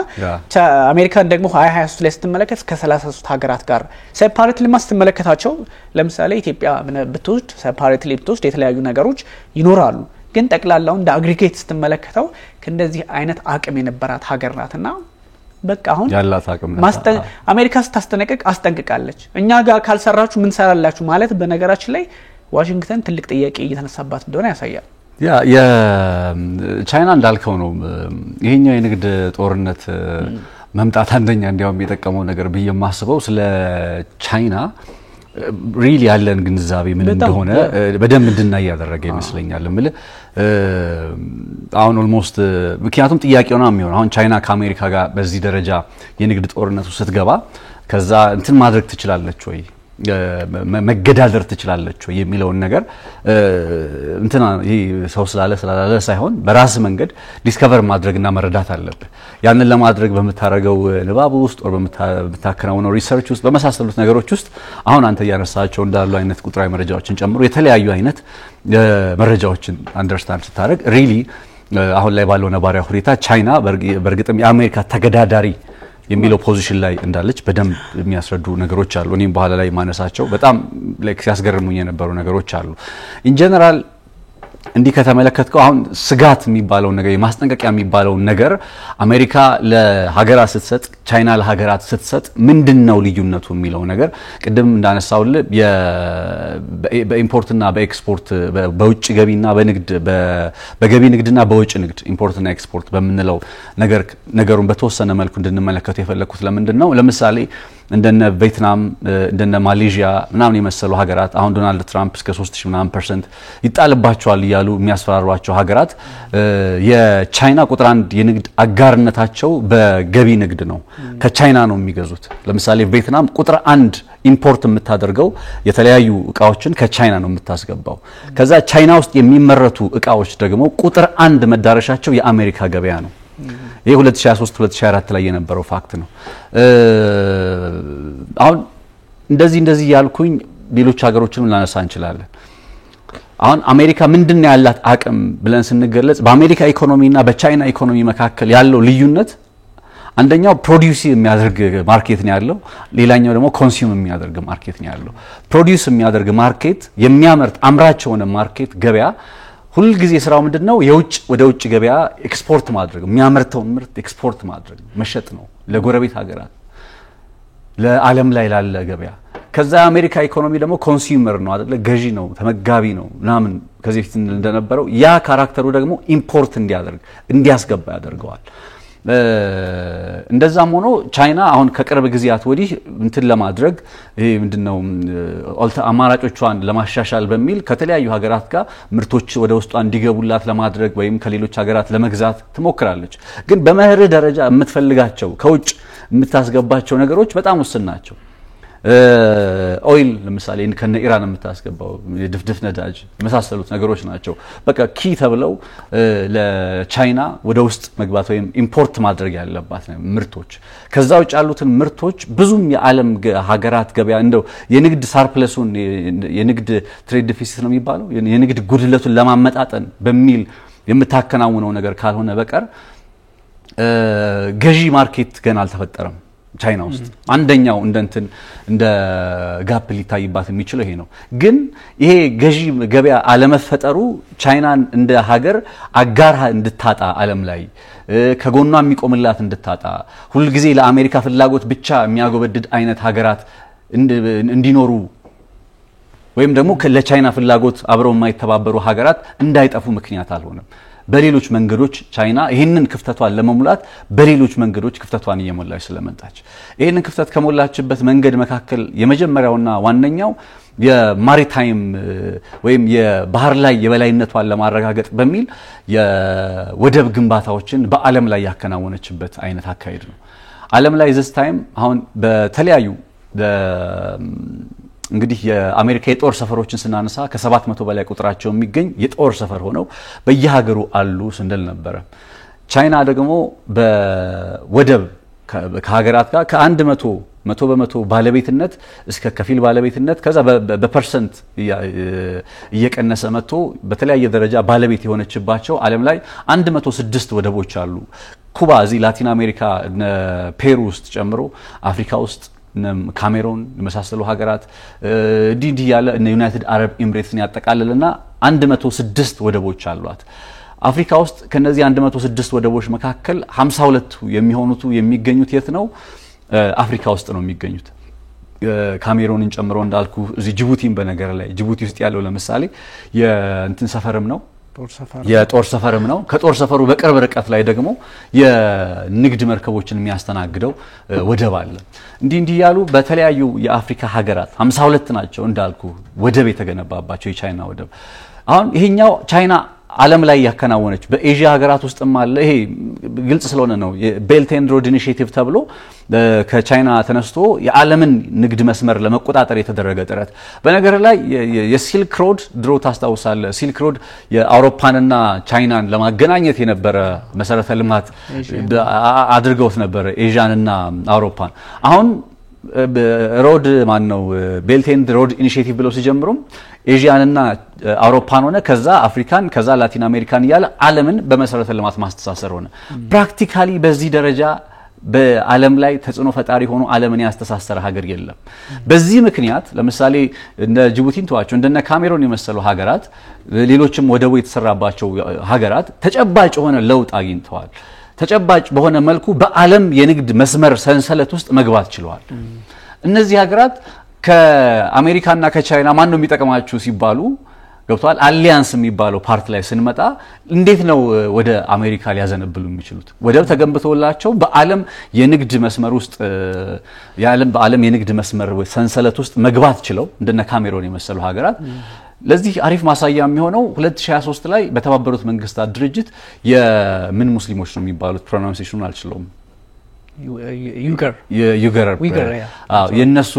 አሜሪካን ደግሞ 2023 ላይ ስትመለከት ከ33 ሀገራት ጋር ሴፓሬትሊ ማስተመለከታቸው ለምሳሌ ኢትዮጵያ ብትወስድ ሴፓሬትሊ ብትወስድ የተለያዩ ነገሮች ይኖራሉ። ግን ጠቅላላው እንደ አግሪጌት ስትመለከተው ከእንደዚህ አይነት አቅም የነበራት ሀገር ናትና በቃ አሁን ያላት አቅም አሜሪካ ስታስተነቅቅ አስጠንቅቃለች። እኛ ጋር ካልሰራችሁ ምን ሰራላችሁ ማለት በነገራችን ላይ ዋሽንግተን ትልቅ ጥያቄ እየተነሳባት እንደሆነ ያሳያል። የቻይና እንዳልከው ነው ይሄኛው የንግድ ጦርነት መምጣት አንደኛ እንዲያውም የጠቀመው ነገር በየማስበው ስለ ቻይና ሪሊ ያለን ግንዛቤ ምን እንደሆነ በደንብ እንድናይ ያደረገ ይመስለኛል። አሁን ኦልሞስት ምክንያቱም ጥያቄው ነው የሚሆነው አሁን ቻይና ከአሜሪካ ጋር በዚህ ደረጃ የንግድ ጦርነቱ ስትገባ ከዛ እንትን ማድረግ ትችላለች ወይ መገዳደር ትችላለች ወይ የሚለውን ነገር እንትና ይሄ ሰው ስላለ ሳይሆን በራስ መንገድ ዲስከቨር ማድረግና መረዳት አለበት። ያንን ለማድረግ በመታረገው ንባብ ውስጥ or በመታከናውነው ሪሰርች ውስጥ በመሳሰሉት ነገሮች ውስጥ አሁን አንተ ያነሳቸው እንዳሉ አይነት ቁጥራዊ መረጃዎችን ጨምሮ የተለያዩ አይነት መረጃዎችን አንደርስታንድ ስታደርግ ሪሊ አሁን ላይ ባለው ነባራዊ ሁኔታ ቻይና በርግጥም የአሜሪካ ተገዳዳሪ የሚለው ፖዚሽን ላይ እንዳለች በደንብ የሚያስረዱ ነገሮች አሉ። እኔም በኋላ ላይ ማነሳቸው በጣም ሲያስገርሙኝ የነበሩ ነገሮች አሉ። ኢን ጀነራል እንዲህ ከተመለከትከው አሁን ስጋት የሚባለው ነገር የማስጠንቀቂያ የሚባለው ነገር አሜሪካ ለሀገራት ስትሰጥ ቻይና ለሀገራት ስትሰጥ ምንድነው ልዩነቱ የሚለው ነገር ቅድም እንዳነሳውል በኢምፖርትና በኤክስፖርት በውጭ ገቢና በንግድ በገቢ ንግድና በውጭ ንግድ ኢምፖርትና ኤክስፖርት በመንለው ነገሩን በተወሰነ መልኩ እንድንመለከት የፈለኩት ለምንድነው ለምሳሌ እንደነ ቪየትናም እንደነ ማሌዥያ ምናምን የመሰሉ ሀገራት አሁን ዶናልድ ትራምፕ እስከ 3000% ይጣልባቸዋል ያሉ የሚያስፈራሯቸው ሀገራት የቻይና ቁጥር 1 የንግድ አጋርነታቸው በገቢ ንግድ ነው ከቻይና ነው የሚገዙት ለምሳሌ ቪየትናም ቁጥር 1 ኢምፖርት የምታደርገው የተለያዩ እቃዎችን ከቻይና ነው የምታስገባው ከዛ ቻይና ውስጥ የሚመረቱ እቃዎች ደግሞ ቁጥር 1 መዳረሻቸው የአሜሪካ ገበያ ነው ይሄ 2023 2024 ላይ የነበረው ፋክት ነው አሁን እንደዚህ ያልኩኝ ሌሎች ሀገሮችንም ላነሳ እንችላለን አሁን አሜሪካ ምንድነው ያላት አቅም ብለን ስንገለጽ በአሜሪካ ኢኮኖሚና በቻይና ኢኮኖሚ መካከል ያለው ልዩነት አንደኛው ፕሮዲዩስ የሚያደርግ ማርኬት ነው ያለው ሌላኛው ደግሞ ኮንሱም የሚያደርግ ማርኬት ነው ያለው ፕሮዲዩስ የሚያደርግ ማርኬት የሚያመርት አምራች የሆነ ማርኬት ገበያ ሁሉ ጊዜ ስራው ምንድነው የውጭ ወደ ውጭ ገበያ ኤክስፖርት ማድረግ የሚያመርተው ምርት ኤክስፖርት ማድረግ መሸጥ ነው ለጎረቤት ሀገራት ለዓለም ላይ ላለ ገበያ ከዛ አሜሪካ ኢኮኖሚ ደግሞ ኮንሱመር ነው አይደለ ገዢ ነው ተመጋቢ ነው ምናምን ከዚህ ፊት እንደነበረው ያ ካራክተሩ ደግሞ ኢምፖርት እንዲያስገባ ያደርገዋል እንደዛም ሆኖ ቻይና አሁን ከቅርብ ጊዜያት ወዲህ እንትን ለማድረግ ይሄ ምንድነው አማራጮቿን ለማሻሻል በሚል ከተለያዩ ሀገራት ጋር ምርቶች ወደ ውስጧ እንዲገቡላት ለማድረግ ወይም ከሌሎች ሀገራት ለመግዛት ትሞክራለች ግን በመህር ደረጃ የምትፈልጋቸው ከውጭ የምታስገባቸው ነገሮች በጣም ውስን ናቸው ኦይል ለምሳሌ ከነ ኢራን የምታስገባው ድፍድፍ ነዳጅ የመሳሰሉት ነገሮች ናቸው በቃ ኪ ተብለው ለቻይና ወደ ውስጥ መግባት ወይም ኢምፖርት ማድረግ ያለባት ምርቶች ከዛው ውጭ ያሉትን ምርቶች ብዙም የዓለም ሀገራት ገበያ እንደው የንግድ ሳርፕለሱን የንግድ ትሬድ ዲፊሲት ነው የሚባለው የንግድ ጉድለቱን ለማመጣጠን በሚል የምታከናውነው ነገር ካልሆነ በቀር ገዢ ማርኬት ገና አልተፈጠረም ቻይና ውስጥ አንደኛው እንደ ጋፕ ሊታይባት የሚችለው ይሄ ነው ግን ይሄ ገዢ ገበያ አለመፈጠሩ ቻይናን እንደ ሀገር አጋር እንድታጣ ዓለም ላይ ከጎኗ የሚቆምላት እንድታጣ ሁሉ ጊዜ ለአሜሪካ ፍላጎት ብቻ የሚያጎበድድ አይነት ሀገራት እንዲኖሩ ወይም ደግሞ ለቻይና ፍላጎት አብረው የማይተባበሩ ሀገራት እንዳይጠፉ ምክንያት አልሆነም በሌሎች መንገዶች ቻይና ይሄንን ክፍተቷን ለመሙላት በሌሎች መንገዶች ክፍተቷን እየሞላች ስለመጣች ይሄንን ክፍተት ከሞላችበት መንገድ መካከል የመጀመሪያውና ዋነኛው የማሪታይም ወይም የባህር ላይ የበላይነቷን ለማረጋገጥ በሚል የወደብ ግንባታዎችን በአለም ላይ ያከናወነችበት አይነት አካሄድ ነው ዓለም ላይ this time አሁን በተለያዩ እንግዲህ የአሜሪካ የጦር ሰፈሮችን ስናነሳ ከ700 በላይ ቁጥራቸው የሚገኝ የጦር ሰፈር ሆነው በየሀገሩ አሉ ስንል ነበር ቻይና ደግሞ በወደብ ከሀገራት ጋር ከ100 በመቶ ባለቤትነት እስከ ከፊል ባለቤትነት ከዛ በፐርሰንት እየቀነሰ መጥቶ በተለያየ ደረጃ ባለቤት የሆነችባቸው ዓለም ላይ 106 ወደቦች አሉ ኩባ እዚህ ላቲን አሜሪካ ፔሩ ውስጥ ጨምሮ አፍሪካ ውስጥ ካሜሮን የመሳሰሉ ሀገራት ዲዲ ያለ ዩናይትድ አረብ ኤሚሬትስን ያጠቃልልና 106 ወደቦች አሏት አፍሪካ ውስጥ ከነዚህ 106 ወደቦች መካከል 52 የሚሆኑት የሚገኙት የት ነው አፍሪካ ውስጥ ነው የሚገኙት ካሜሮንን ጨምሮ እንዳልኩ እዚህ ጅቡቲን በነገር ላይ ጅቡቲ ውስጥ ያለው ለምሳሌ የእንትን ሰፈርም ነው የጦር ሰፈርም ነው ከጦር ሰፈሩ በቅርብ ርቀት ላይ ደግሞ የንግድ መርከቦችን የሚያስተናግደው ወደብ አለ እንዲህ ያሉ በተለያዩ የአፍሪካ ሀገራት 52 ናቸው እንዳልኩ ወደብ የተገነባባቸው የቻይና ወደብ አሁን ይሄኛው ቻይና ዓለም ላይ ያከናወነች በኤዥያ ሀገራት ውስጥም አለ ይሄ ግልጽ ስለሆነ ነው ቤልት ኤንድ ሮድ ኢኒሺዬቲቭ ተብሎ ከቻይና ተነስቶ የዓለምን ንግድ መስመር ለመቆጣጠር የተደረገ ጥረት በነገር ላይ የሲልክ ሮድ ድሮ ታስታውሳለ ሲልክ ሮድ የአውሮፓንና ቻይናን ለማገናኘት የነበረ መሰረተ ልማት አድርገውት ነበር ኤዥያንና አውሮፓን አሁን ሮድ ማን ነው ቤልት ኤንድ ሮድ ኢኒሺዬቲቭ ብለው ሲጀምሩም ኤዥያንና አውሮፓን ሆነ ከዛ አፍሪካን ከዛ ላቲን አሜሪካን ያለ ዓለምን በመሰረተ ልማት ማስተሳሰር ሆነ ፕራክቲካሊ በዚህ ደረጃ በዓለም ላይ ተጽዕኖ ፈጣሪ ሆኖ ዓለምን ያስተሳሰረ ሀገር የለም። በዚህ ምክንያት ለምሳሌ እንደ ጅቡቲን ተዋቸው እንደነ ካሜሮን የመሰሉ ሀገራት ሌሎችም ወደቡ የተሰራባቸው ሀገራት ተጨባጭ የሆነ ለውጥ አግኝተዋል። ተጨባጭ በሆነ መልኩ በዓለም የንግድ መስመር ሰንሰለት ውስጥ መግባት ችለዋል። እነዚህ ሀገራት ከአሜሪካና ከቻይና ማን ነው የሚጠቅማችሁ ሲባሉ ገብቷል። አሊያንስ የሚባለው ፓርት ላይ ስንመጣ እንዴት ነው ወደ አሜሪካ ሊያዘነብሉ የሚችሉት? ወደብ ተገንብቶላቸው በዓለም የንግድ መስመር ውስጥ በዓለም የንግድ መስመር ሰንሰለት ውስጥ መግባት ችለው እንደነ ካሜሮን የመሰሉ ሀገራት ለዚህ አሪፍ ማሳያ የሚሆነው 2023 ላይ በተባበሩት መንግስታት ድርጅት የምን ሙስሊሞች ነው የሚባሉት ፕሮናንሴሽኑን አልችለውም ዩገር የነሱ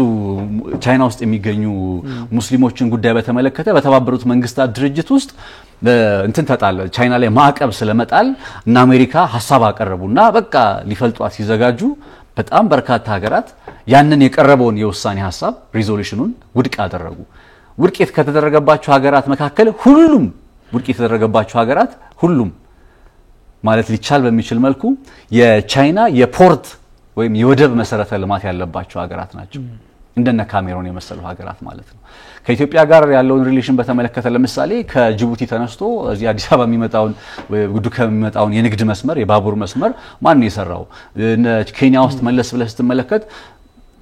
ቻይና ውስጥ የሚገኙ ሙስሊሞችን ጉዳይ በተመለከተ በተባበሩት መንግስታት ድርጅት ውስጥ እንትን ተጣለ። ቻይና ላይ ማዕቀብ ስለመጣል እና አሜሪካ ሐሳብ አቀረቡና በቃ ሊፈልጧት ሲዘጋጁ በጣም በርካታ ሀገራት ያንን የቀረበውን የውሳኔ ሐሳብ ሪዞሉሽኑን ውድቅ አደረጉ። ውድቅ ከተደረገባቸው ሀገራት መካከል ሁሉም ውድቅ የተደረገባቸው ሀገራት ሁሉም ማለት ሊቻል በሚችል መልኩ የቻይና የፖርት ወይም የወደብ መሰረተ ልማት ያለባቸው ሀገራት ናቸው። እንደነ ካሜሮን የመሰሉ ሀገራት ማለት ነው። ከኢትዮጵያ ጋር ያለውን ሪሌሽን በተመለከተ ለምሳሌ ከጅቡቲ ተነስቶ እዚህ አዲስ አበባ የሚመጣውን የሚመጣውን የንግድ መስመር የባቡር መስመር ማን ነው የሰራው? ኬንያ ውስጥ መለስ ብለህ ስትመለከት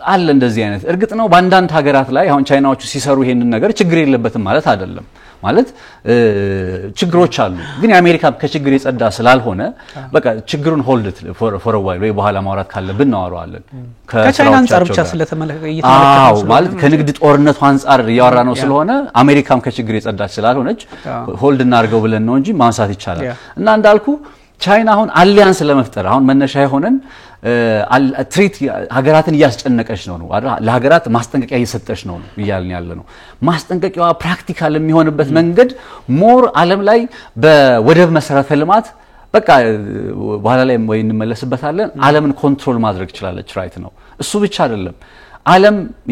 አለ እንደዚህ አይነት። እርግጥ ነው በአንዳንድ ሀገራት ላይ አሁን ቻይናዎቹ ሲሰሩ ይሄንን ነገር ችግር የለበትም ማለት አይደለም። ማለት ችግሮች አሉ፣ ግን የአሜሪካ ከችግር የጸዳ ስላልሆነ በቃ ችግሩን ሆልድ ፎር አ ዋይል ወይ በኋላ ማውራት ካለብን እናወራዋለን። ከቻይና አንፃር ብቻ ስለተመለከተ ማለት ከንግድ ጦርነቱ አንፃር ያወራ ነው ስለሆነ አሜሪካም ከችግር የጸዳች ስላልሆነች ሆልድ እናርገው ብለን ነው እንጂ ማንሳት ይቻላል። እና እንዳልኩ ቻይና አሁን አሊያንስ ለመፍጠር አሁን መነሻ የሆነን ትሪት ሀገራትን እያስጨነቀች ነው ለሀገራት ማስጠንቀቂያ እየሰጠች ነው ይያልን ያለ ነው። ማስጠንቀቂያዋ ፕራክቲካል የሚሆንበት መንገድ ሞር ዓለም ላይ በወደብ መሰረተ ልማት በቃ በኋላ ላይ ወይ እንመለስበታለን ዓለምን ኮንትሮል ማድረግ ይችላልች ራይት ነው። እሱ ብቻ አይደለም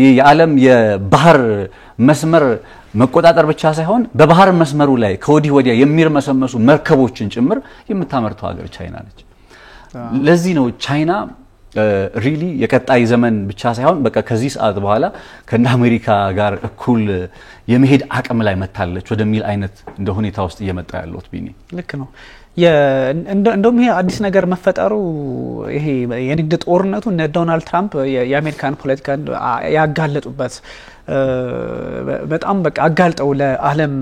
የዓለም የባህር መስመር መቆጣጠር ብቻ ሳይሆን በባህር መስመሩ ላይ ከወዲህ ወዲያ የሚርመሰመሱ መርከቦችን ጭምር የምታመርተው ሀገር ቻይና ነች። ለዚህ ነው ቻይና ሪሊ የቀጣይ ዘመን ብቻ ሳይሆን በቃ ከዚህ ሰዓት በኋላ ከእንደ አሜሪካ ጋር እኩል የመሄድ አቅም ላይ መታለች ወደሚል አይነት እንደ ሁኔታ ውስጥ እየመጣ ያለው ቢኒ ልክ ነው። እንደውም ይሄ አዲስ ነገር መፈጠሩ ይሄ የንግድ ጦርነቱ እነ ዶናልድ ትራምፕ የአሜሪካን ፖለቲካ ያጋለጡበት በጣም በቃ አጋልጠው ለዓለም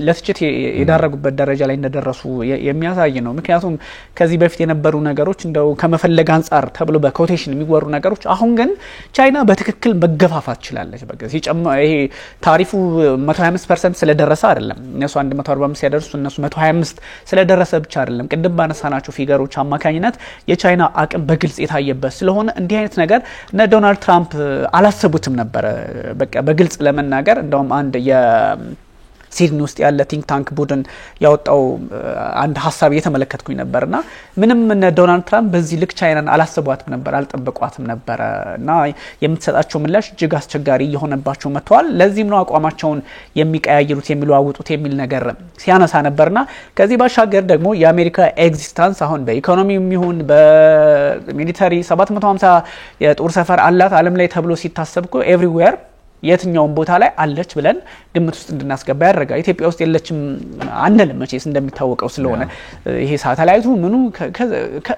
ለትችት የዳረጉበት ደረጃ ላይ እንደደረሱ የሚያሳይ ነው። ምክንያቱም ከዚህ በፊት የነበሩ ነገሮች እንደው ከመፈለግ አንፃር ተብሎ በኮቴሽን የሚወሩ ነገሮች አሁን ግን ቻይና በትክክል መገፋፋት ይችላልች። በቃ ይሄ ታሪፉ 125% ስለደረሰ አይደለም እነሱ 145 ያደርሱ እነሱ 125 ስለደረሰ ብቻ አይደለም። ቅድም ባነሳናቸው ፊገሮች አማካኝነት የቻይና አቅም በግልጽ የታየበት ስለሆነ እንዲህ አይነት ነገር እነ ዶናልድ ትራምፕ አላሰቡትም ነበር። በቃ በግልጽ ለመናገር እንደውም አንድ የሲድኒ ውስጥ ያለ ቲንክ ታንክ ቡድን ያወጣው አንድ ሐሳብ እየተመለከትኩኝ ነበርና ምንም እነ ዶናልድ ትራምፕ በዚህ ልክ ቻይናን አላሰቧትም ነበር አልጠበቋትም ነበርና የምትሰጣቸው ምላሽ እጅግ አስቸጋሪ የሆነባቸው መጥተዋል። ለዚህም ነው አቋማቸውን የሚቀያየሩት የሚለዋውጡት የሚል ነገር ሲያነሳ ነበርና ከዚህ ባሻገር ደግሞ የአሜሪካ ኤግዚስተንስ አሁን በኢኮኖሚም ይሁን በሚሊተሪ 750 የጦር ሰፈር አላት ዓለም ላይ ተብሎ ሲታሰብኮ ኤቭሪዌር የትኛውን ቦታ ላይ አለች ብለን ግምት ውስጥ እንድናስገባ ያደርጋል። ኢትዮጵያ ውስጥ የለችም አንልም መቼስ እንደሚታወቀው ስለሆነ ይሄ ሳተላይቱ ምኑ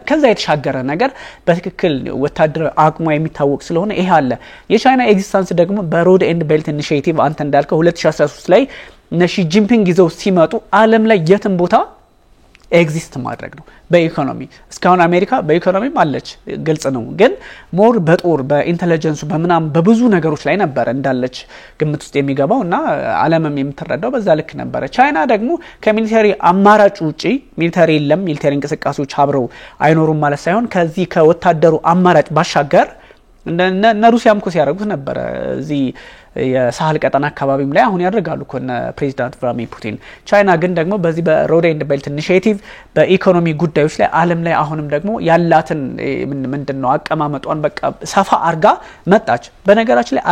ከዛ የተሻገረ ነገር በትክክል ወታደራዊ አቅሟ የሚታወቅ ስለሆነ ይሄ አለ። የቻይና ኤግዚስተንስ ደግሞ በሮድ ኤንድ ቤልት ኢኒሺዬቲቭ አንተ እንዳልከው 2013 ላይ ሺ ጂንፒንግ ይዘው ሲመጡ ዓለም ላይ የትም ቦታ ኤግዚስት ማድረግ ነው። በኢኮኖሚ እስካሁን አሜሪካ በኢኮኖሚም አለች ግልጽ ነው፣ ግን ሞር በጦር በኢንተለጀንሱ በመናም በብዙ ነገሮች ላይ ነበር እንዳለች ግምት ውስጥ የሚገባውና ዓለምም የምትረዳው በዛ ልክ ነበር። ቻይና ደግሞ ከሚሊተሪ አማራጭ ውጪ ሚሊተሪ የለም ሚሊተሪ እንቅስቃሴዎች አብረው አይኖሩም ማለት ሳይሆን ከዚህ ከወታደሩ አማራጭ ባሻገር እነ ሩሲያም እኮ ሲያደርጉት ነበር እዚህ የሳህል ቀጠና አካባቢም ላይ አሁን ያደርጋሉ እኮ ፕሬዚዳንት ቭላድሚር ፑቲን። ቻይና ግን ደግሞ በዚህ በሮድ ኤንድ ቤልት ኢኒሺዬቲቭ በኢኮኖሚ ጉዳዮች ላይ ዓለም ላይ አሁንም ደግሞ ያላትን ምንድነው አቀማመጧን በቃ ሰፋ አርጋ መጣች። በነገራችን ላይ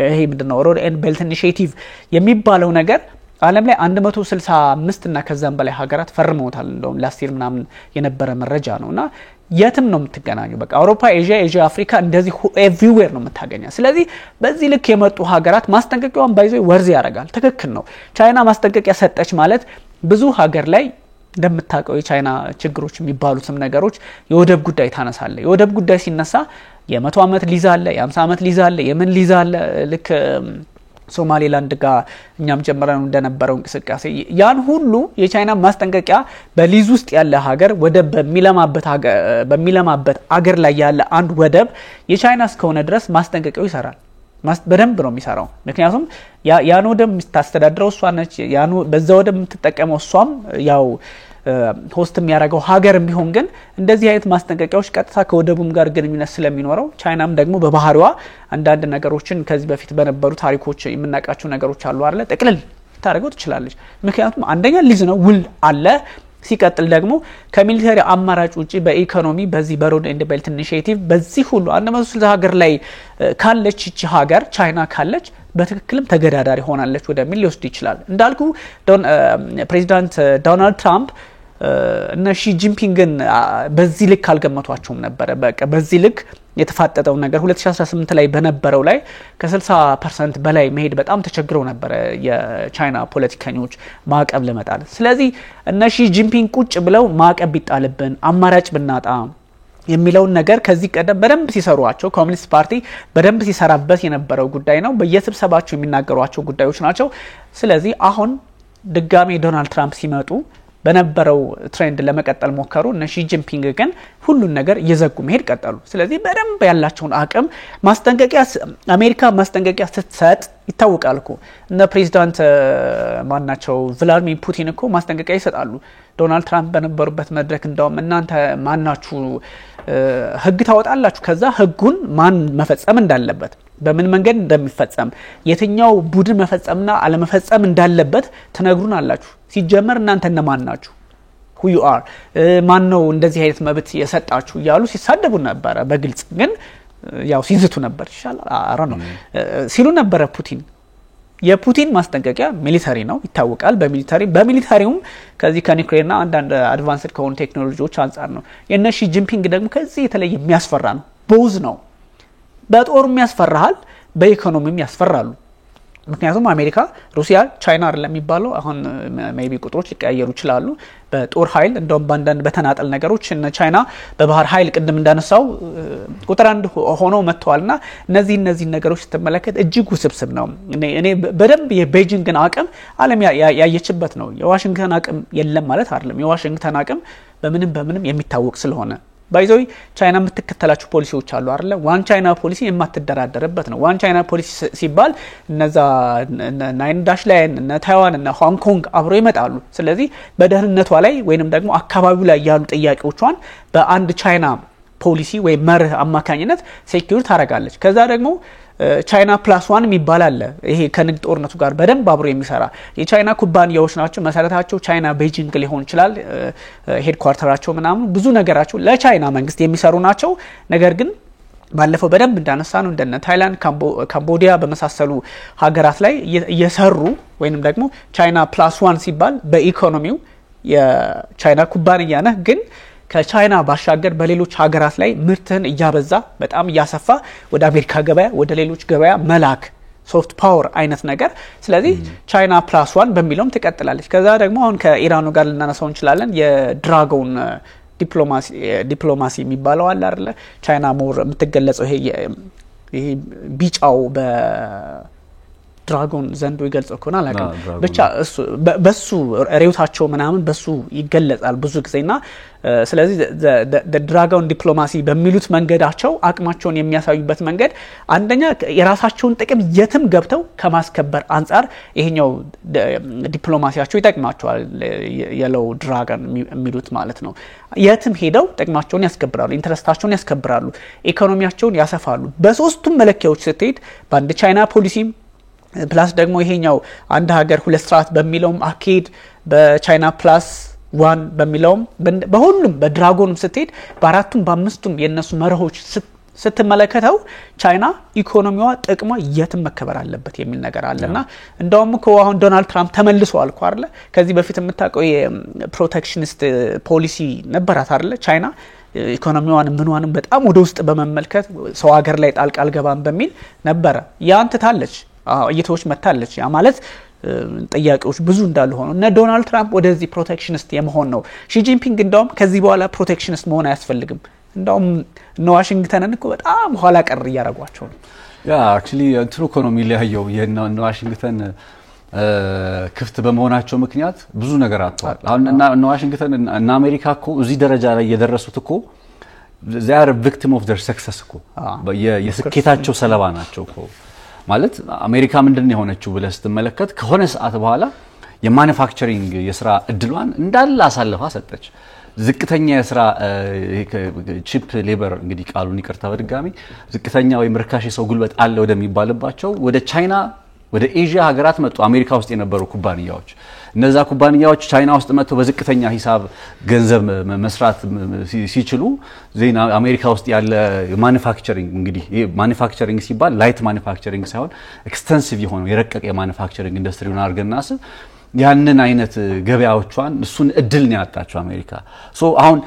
ይሄ ምንድነው ሮድ ኤንድ ቤልት ኢኒሺዬቲቭ የሚባለው ነገር ዓለም ላይ 165 እና ከዛም በላይ ሀገራት ፈርመውታል እንደውም ላስቲር ምናምን የነበረ መረጃ ነውና የትም ነው የምትገናኙ በቃ አውሮፓ ኤዥያ አፍሪካ እንደዚህ ኤቭሪዌር ነው የምታገኘው ስለዚህ በዚህ ልክ የመጡ ሀገራት ማስጠንቀቂያውን ባይዘው ወርዝ ያረጋል ትክክል ነው ቻይና ማስጠንቀቂያ ሰጠች ማለት ብዙ ሀገር ላይ እንደምታውቀው የቻይና ችግሮች የሚባሉትም ነገሮች የወደብ ጉዳይ ታነሳለ የወደብ ጉዳይ ሲነሳ የ100 አመት ሊዛ አለ የ50 አመት ሊዛ አለ የምን ሊዛ አለ ልክ ሶማሌላንድ ጋር እኛም ጀምረን እንደነበረው እንቅስቃሴ ያን ሁሉ የቻይና ማስጠንቀቂያ በሊዝ ውስጥ ያለ ሀገር ወደብ በሚለማበት አገር ላይ ያለ አንድ ወደብ የቻይና እስከሆነ ድረስ ማስጠንቀቂያው ይሰራል በደንብ ነው የሚሰራው ምክንያቱም ያን ወደብ የምታስተዳድረው እሷ ነች ያን በዛ ወደብ የምትጠቀመው እሷም ያው ሆስት የሚያደርገው ሀገርም ቢሆን ግን እንደዚህ አይነት ማስጠንቀቂያዎች ቀጥታ ከወደቡም ጋር ግንኙነት ስለሚኖረው ቻይናም ደግሞ በባህሪዋ አንዳንድ ነገሮችን ከዚህ በፊት በነበሩ ታሪኮች የምናቃቸው ነገሮች አሉ አይደል ጥቅልል ታረጋው ትችላለች ምክንያቱም አንደኛ ሊዝ ነው ውል አለ ሲቀጥል ደግሞ ከሚሊተሪ አማራጭ ውጪ በኢኮኖሚ በዚህ በሮድ ኤንድ ቤልት ኢኒሺዬቲቭ በዚህ ሁሉ 160 ሀገር ላይ ካለች እቺ ሀገር ቻይና ካለች በትክክልም ተገዳዳሪ ሆናለች ወደሚል ሊወስድ ይችላል እንዳልኩ ፕሬዚዳንት ዶናልድ ትራምፕ እና ሺ ጂንፒንግን በዚህ ልክ አልገመቷቸውም ነበር በቃ በዚህ ልክ የተፋጠጠው ነገር 2018 ላይ በነበረው ላይ ከ60% በላይ መሄድ በጣም ተቸግረው ነበር የቻይና ፖለቲከኞች ማዕቀብ ለመጣል ስለዚህ እነ ሺ ጂንፒንግ ቁጭ ብለው ማዕቀብ ቢጣልብን አማራጭ ብናጣ የሚለውን ነገር ከዚህ ቀደም በደንብ ሲሰሩዋቸው ኮሚኒስት ፓርቲ በደንብ ሲሰራበት የነበረው ጉዳይ ነው በየስብሰባቸው የሚናገሯቸው ጉዳዮች ናቸው ስለዚህ አሁን ድጋሜ ዶናልድ ትራምፕ ሲመጡ በነበረው ትሬንድ ለመቀጠል ሞከሩ እነ ሺ ጂንፒንግ ግን ሁሉን ነገር እየዘጉ መሄድ ቀጠሉ ስለዚህ በደንብ ያላቸውን አቅም ማስጠንቀቂያ አሜሪካ ማስጠንቀቂያ ስትሰጥ ይታወቃልኩ እነ ፕሬዚዳንት ማናቸው ቭላድሚር ፑቲን እኮ ማስጠንቀቂያ ይሰጣሉ ዶናልድ ትራምፕ በነበሩበት መድረክ እንደውም እናንተ ማናችሁ ህግ ታወጣላችሁ ከዛ ህጉን ማን መፈጸም እንዳለበት በምን መንገድ እንደሚፈጸም የትኛው ቡድን መፈጸምና አለመፈጸም እንዳለበት ተነግሩን አላችሁ ሲጀመር እናንተ እነማን ናችሁ who you are ማን ነው እንደዚህ አይነት መብት የሰጣችሁ ያሉ ሲሳደቡ ነበር በግልጽ ግን ያው ሲዝቱ ነበር ይሻላል አራ ነው ሲሉ ነበር ፑቲን የፑቲን ማስጠንቀቂያ ሚሊተሪ ነው ይታወቃል በሚሊተሪውም ከዚህ ከኒውክሌርና አንዳንድ አድቫንስድ ከሆኑ ቴክኖሎጂዎች አንፃር ነው የነ ሺ ጂንፒንግ ደግሞ ከዚህ የተለየ የሚያስፈራ ነው ቦዝ ነው በጦርም ያስፈራሃል በኢኮኖሚም ያስፈራሉ ምክንያቱም አሜሪካ ሩሲያ ቻይና አይደለም የሚባለው አሁን ሜቢ ቁጥሮች ሊቀያየሩ ይችላሉ በጦር ኃይል እንደውም ባንዳንድ በተናጠል ነገሮች እነ ቻይና በባህር ኃይል ቅድም እንዳነሳው ቁጥር አንድ ሆኖ መጥተዋልና እነዚህ ነገሮች ተመለከተ እጅግ ውስብስብ ነው እኔ በደንብ የቤጂንግን አቅም ዓለም ያየችበት ነው የዋሽንግተን አቅም የለም ማለት አይደለም የዋሽንግተን አቅም በምንም የሚታወቅ ስለሆነ ባይዞይ ቻይና የምትከተላቸው ፖሊሲዎች አሉ አይደል ዋን ቻይና ፖሊሲ የማትደራደርበት ነው ዋን ቻይና ፖሊሲ ሲባል እነዛ ናይን ዳሽ ላይን እና ታይዋን እና ሆንግ ኮንግ አብሮ ይመጣሉ ስለዚህ በደህንነቷ ላይ ወይንም ደግሞ አካባቢው ላይ ያሉ ጥያቄዎቿን በአንድ ቻይና ፖሊሲ ወይ መርህ አማካኝነት ሴኩሪቲ ታረጋለች ከዛ ደግሞ ቻይና ፕላስ 1 የሚባል አለ ይሄ ከንግድ ጦርነቱ ጋር በደንብ አብሮ የሚሰራ የቻይና ኩባንያዎች ናቸው መሰረታቸው ቻይና ቤጂንግ ሊሆን ይችላል ሄድኳርተራቸው ምናምን ብዙ ነገራቸው ለቻይና መንግስት የሚሰሩ ናቸው ነገር ግን ባለፈው በደንብ እንዳነሳ ነው እንደነ ታይላንድ ካምቦዲያ በመሳሰሉ ሀገራት ላይ እየሰሩ ወይንም ደግሞ ቻይና ፕላስ 1 ሲባል በኢኮኖሚው የቻይና ኩባንያ ነህ ግን ከቻይና ባሻገር በሌሎች ሀገራት ላይ ምርትን እያበዛ በጣም እያሰፋ ወደ አሜሪካ ገበያ ወደ ሌሎች ገበያ መላክ ሶፍት ፓወር አይነት ነገር ስለዚህ ቻይና ፕላስ 1 በሚለውም ትቀጥላለች ከዛ ደግሞ አሁን ከኢራኑ ጋር ልናነሳው እንችላለን የድራጎን ዲፕሎማሲ የሚባለው አለ አይደል ቻይና ሞር የምትገለጸው ይሄ ቢጫው ድራጎን ዘንዶ ይገልጸው ከሆነ አላቀም ብቻ እሱ በሱ ሬውታቸው ምናምን በሱ ይገለጻል ብዙ ጊዜና ስለዚህ ድራጎን ዲፕሎማሲ በሚሉት መንገዳቸው አቅማቸውን የሚያሳዩበት መንገድ አንደኛ የራሳቸውን ጥቅም የትም ገብተው ከማስከበር አንፃር ይሄኛው ዲፕሎማሲያቸው ይጠቅማቸዋል የለው ድራጎን የሚሉት ማለት ነው የትም ሄደው ጥቅማቸውን ያስከብራሉ ኢንተረስታቸውን ያስከብራሉ ኢኮኖሚያቸውን ያሰፋሉ በሶስቱም መለኪያዎች ስትሄድ በአንድ ቻይና ፖሊሲ ፕላስ ደግሞ ይሄኛው አንድ ሀገር ሁለት ስርዓት በሚለውም አኬድ በቻይና ፕላስ 1 በሚለውም በሁሉም በድራጎንም ስትሄድ በአራቱም በአምስቱም የነሱ መርሆች ስትመለከተው ቻይና ኢኮኖሚዋ ጥቅሟ የትም መከበር አለበት የሚል ነገር አለና እንደውም እኮ አሁን ዶናልድ ትራምፕ ተመልሷል እኮ አይደለ ከዚህ በፊት የምታውቀው የፕሮቴክሽኒስት ፖሊሲ ነበራት አይደለ ቻይና ኢኮኖሚዋን ምንዋንም በጣም ወደ ውስጥ በመመልከት ሰው ሀገር ላይ ጣልቃ አልገባም በሚል ነበር ያን ትታለች እየተወች መታለች ያ ማለት ጥያቄዎች ብዙ እንዳሉ ሆኖ እና ዶናልድ ትራምፕ ወደዚህ ፕሮቴክሽኒስት የመሆን ነው ሺ ጂንፒንግ እንደውም ከዚህ በኋላ ፕሮቴክሽኒስት መሆን አያስፈልግም እንደውም ዋሽንግተንን እኮ በጣም ኋላ ቀር ያረጋቸው ነው ያ አክቹሊ እንትሩ ኢኮኖሚ ሊያየው ዋሽንግተን ክፍት በመሆናቸው ምክንያት ብዙ ነገር አጥቷል አሁን እና ዋሽንግተን እና አሜሪካ እኮ እዚህ ደረጃ ላይ የደረሱት እኮ they are a victim of their success እኮ የስኬታቸው ሰለባ ናቸው እኮ ማለት አሜሪካ ምንድነው የሆነችው ብለህ ስትመለከት ከሆነ ሰዓት በኋላ የማኑፋክቸሪንግ የሥራ እድሏን እንዳለ አሳልፋ ሰጠች ዝቅተኛ የሥራ ቺፕ ሌበር እንግዲህ ቃሉን ይቅርታ በድጋሚ ዝቅተኛ ወይ ምርካሽ ሰው ጉልበት አለ ወደሚባልባቸው ወደ ቻይና ወደ ኤዥያ ሀገራት መጡ አሜሪካ ውስጥ የነበሩ ኩባንያዎች እነዛ ኩባንያዎች ቻይና ውስጥ መጥተው በዝቅተኛ ሂሳብ ገንዘብ መስራት ሲችሉ ዜና አሜሪካ ውስጥ ያለ ማኑፋክቸሪንግ እንግዲህ ማኑፋክቸሪንግ ሲባል ላይት ማኑፋክቸሪንግ ሳይሆን ኤክስቴንሲቭ የሆነ የረቀቀ የማኑፋክቸሪንግ ኢንደስትሪውን አርገናስ ያንን አይነት ገበያዎቿን እሱን እድል ነው ያጣቸው አሜሪካ ሶ አሁን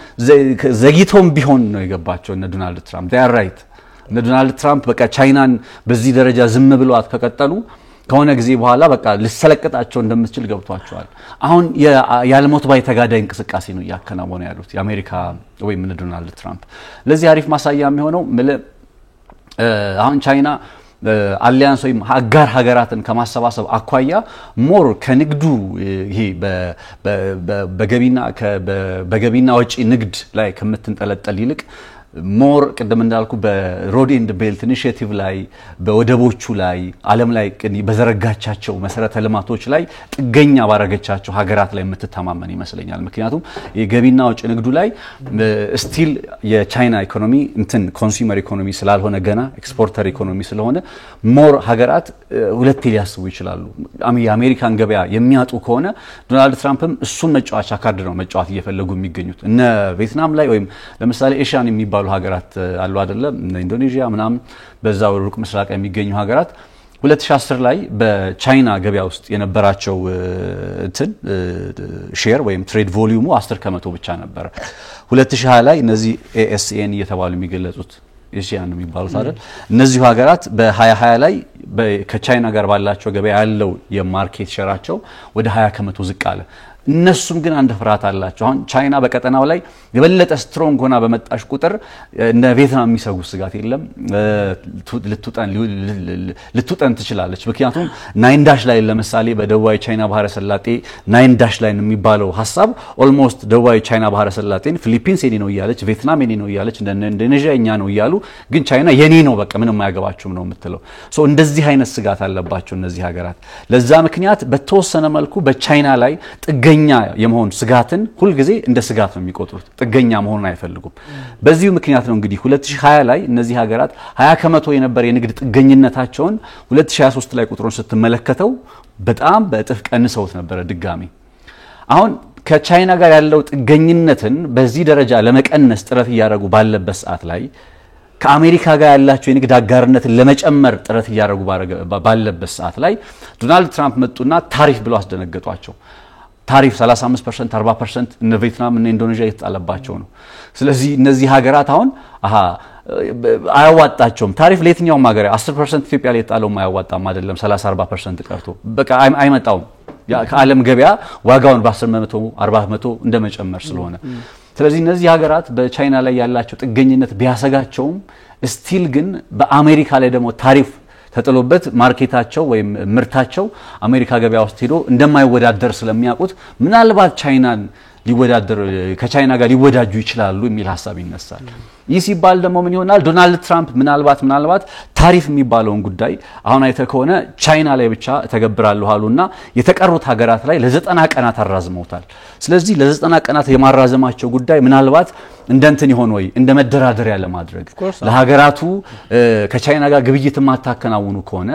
ዘግይቶም ቢሆን ነው የገባቸው እነ ዶናልድ ትራምፕ they are right እነ ዶናልድ ትራምፕ በቃ ቻይናን በዚህ ደረጃ ዝም ብሏት ከቀጠሉ ከሆነ ጊዜ በኋላ በቃ ልሰለቀጣቸው እንደምትችል ገብቷቸዋል አሁን ያልሞት ባይ ተጋዳይ እንቅስቃሴ ነው ያከናወነ ያሉት የአሜሪካ ወይ እነ ዶናልድ ትራምፕ ለዚህ አሪፍ ማሳያ የሚሆነው አሁን ቻይና አሊያንስ ወይ አጋር ሀገራትን ከማሰባሰብ አኳያ ሞር ከንግዱ ይሄ በገቢና ወጪ ንግድ ላይ ከምትንጠለጠል ይልቅ ሞር ቀደም እንዳልኩ በሮድ ኤንድ ቤልት ኢኒሺየቲቭ ላይ በወደቦቹ ላይ ዓለም ላይ በዘረጋቻቸው መሰረተ ልማቶች ላይ ጥገኛ ባረጋቻቸው ሀገራት ላይ የምትተማመን ይመስለኛል ምክንያቱም የገቢና ወጪ ንግዱ ላይ ስቲል የቻይና ኢኮኖሚ እንትን ኮንሱመር ኢኮኖሚ ስላልሆነ ገና ኤክስፖርተር ኢኮኖሚ ስለሆነ ሞር ሀገራት ሁለት ሊያስቡ ይችላሉ የአሜሪካን ገበያ የሚያጡ ከሆነ ዶናልድ ትራምፕም እሱን መጫወቻ ካርድ ነው መጫወት እየፈለጉ የሚገኙት እነ ቪየትናም ላይ ወይም ለምሳሌ ኤሽያን የሚባሉ ሀገራት አሉ አይደለ ኢንዶኔዥያ ምናም በዛው ሩቅ ምስራቅ የሚገኙ ሀገራት 2010 ላይ በቻይና ገበያ ውስጥ የነበራቸው ሼር ወይም ትሬድ ቮሊዩሙ 10% ብቻ ነበር 2020 ላይ እነዚህ ASEAN እየተባሉ የሚገለጹት ኤሽያን የሚባሉት አይደል እነዚህ ሀገራት በ2020 ላይ ከቻይና ጋር ባላቸው ገበያ ያለው የማርኬት ሼራቸው ወደ 20% ዝቅ አለ እነሱም ግን አንድ ፍርሃት አላቸው አሁን ቻይና በቀጠናው ላይ የበለጠ ስትሮንግ ሆና በመጣሽ ቁጥር እነ ቪየትናም የሚሰጉ ስጋት የለም ልትውጠን ትችላለች ምክንያቱም ናይን ዳሽ ላይ ለምሳሌ በደቡባዊ ቻይና ባህረ ሰላጤ ናይን ዳሽ ላይ የሚባለው ሐሳብ ኦልሞስት ደቡባዊ ቻይና ባህረ ሰላጤን ፊሊፒንስ የኔ ነው ይያለች ቪየትናም የኔ ነው ይያለች ኢንዶኔዥያ እኛ ነው ይያሉ ግን ቻይና የኔ ነው በቃ ምንም ማያገባችሁም ነው የምትለው ሶ እንደዚህ አይነት ስጋት አለባቸው እነዚህ ሀገራት ለዛ ምክንያት በተወሰነ መልኩ በቻይና ላይ ጥገኛ የመሆን ስጋትን ሁሉ ጊዜ እንደ ስጋት ነው የሚቆጥሩት ጥገኛ መሆን አይፈልጉም በዚሁ ምክንያት ነው እንግዲህ 2020 ላይ እነዚህ ሀገራት 20% የነበር የንግድ ጥገኝነታቸውን 2023 ላይ ቁጥሩን ስትመለከተው በጣም በእጥፍ ቀንሰውት ነበር ድጋሚ አሁን ከቻይና ጋር ያለው ጥገኝነትን በዚህ ደረጃ ለመቀነስ ጥረት ያደረጉ ባለበት ሰዓት ላይ ከአሜሪካ ጋር ያላቸው የንግድ አጋርነትን ለመጨመር ጥረት ያደረጉ ባለበት ሰዓት ላይ ዶናልድ ትራምፕ መጡና ታሪፍ ብለው አስደነገጧቸው ታሪፍ 35% 40% እነ ቪየትናም እና ኢንዶኔዥያ የተጣለባቸው ነው ስለዚህ እነዚህ ሀገራት አሁን አያዋጣቸውም ታሪፍ ለየትኛውም ሀገር 10% ኢትዮጵያ ላይ የተጣለው ማያዋጣም አይደለም 30-40% ቀርቶ በቃ አይመጣውም ከዓለም ገበያ ዋጋውን በ10% 40% እንደመጨመር ስለሆነ ስለዚህ እነዚህ ሀገራት በቻይና ላይ ያላቸው ጥገኝነት ቢያሰጋቸውም ስቲል ግን በአሜሪካ ላይ ደግሞ ታሪፍ ተጥሎበት ማርኬታቸው ወይም ምርታቸው አሜሪካ ገበያ ውስጥ ሄዶ እንደማይወዳደር ስለሚያውቁት ምናልባት ቻይናን ሊወዳደር ከቻይና ጋር ሊወዳጁ ይችላሉ የሚል ሐሳብ ይነሳል ይህ ሲባል ደግሞ ምን ይሆናል ዶናልድ ትራምፕ ምናልባት ታሪፍ የሚባለውን ጉዳይ አሁን አይተ ከሆነ ቻይና ላይ ብቻ ተገብራለሁ አሉና የተቀሩት ሀገራት ላይ ለ90 ቀናት አራዝመውታል ስለዚህ ለ90 ቀናት የማራዘማቸው ጉዳይ ምናልባት እንደንትን ይሆን ወይ እንደ መደራደሪያ ለማድረግ ለሀገራቱ ከቻይና ጋር ግብይት ማታከናውኑ ከሆነ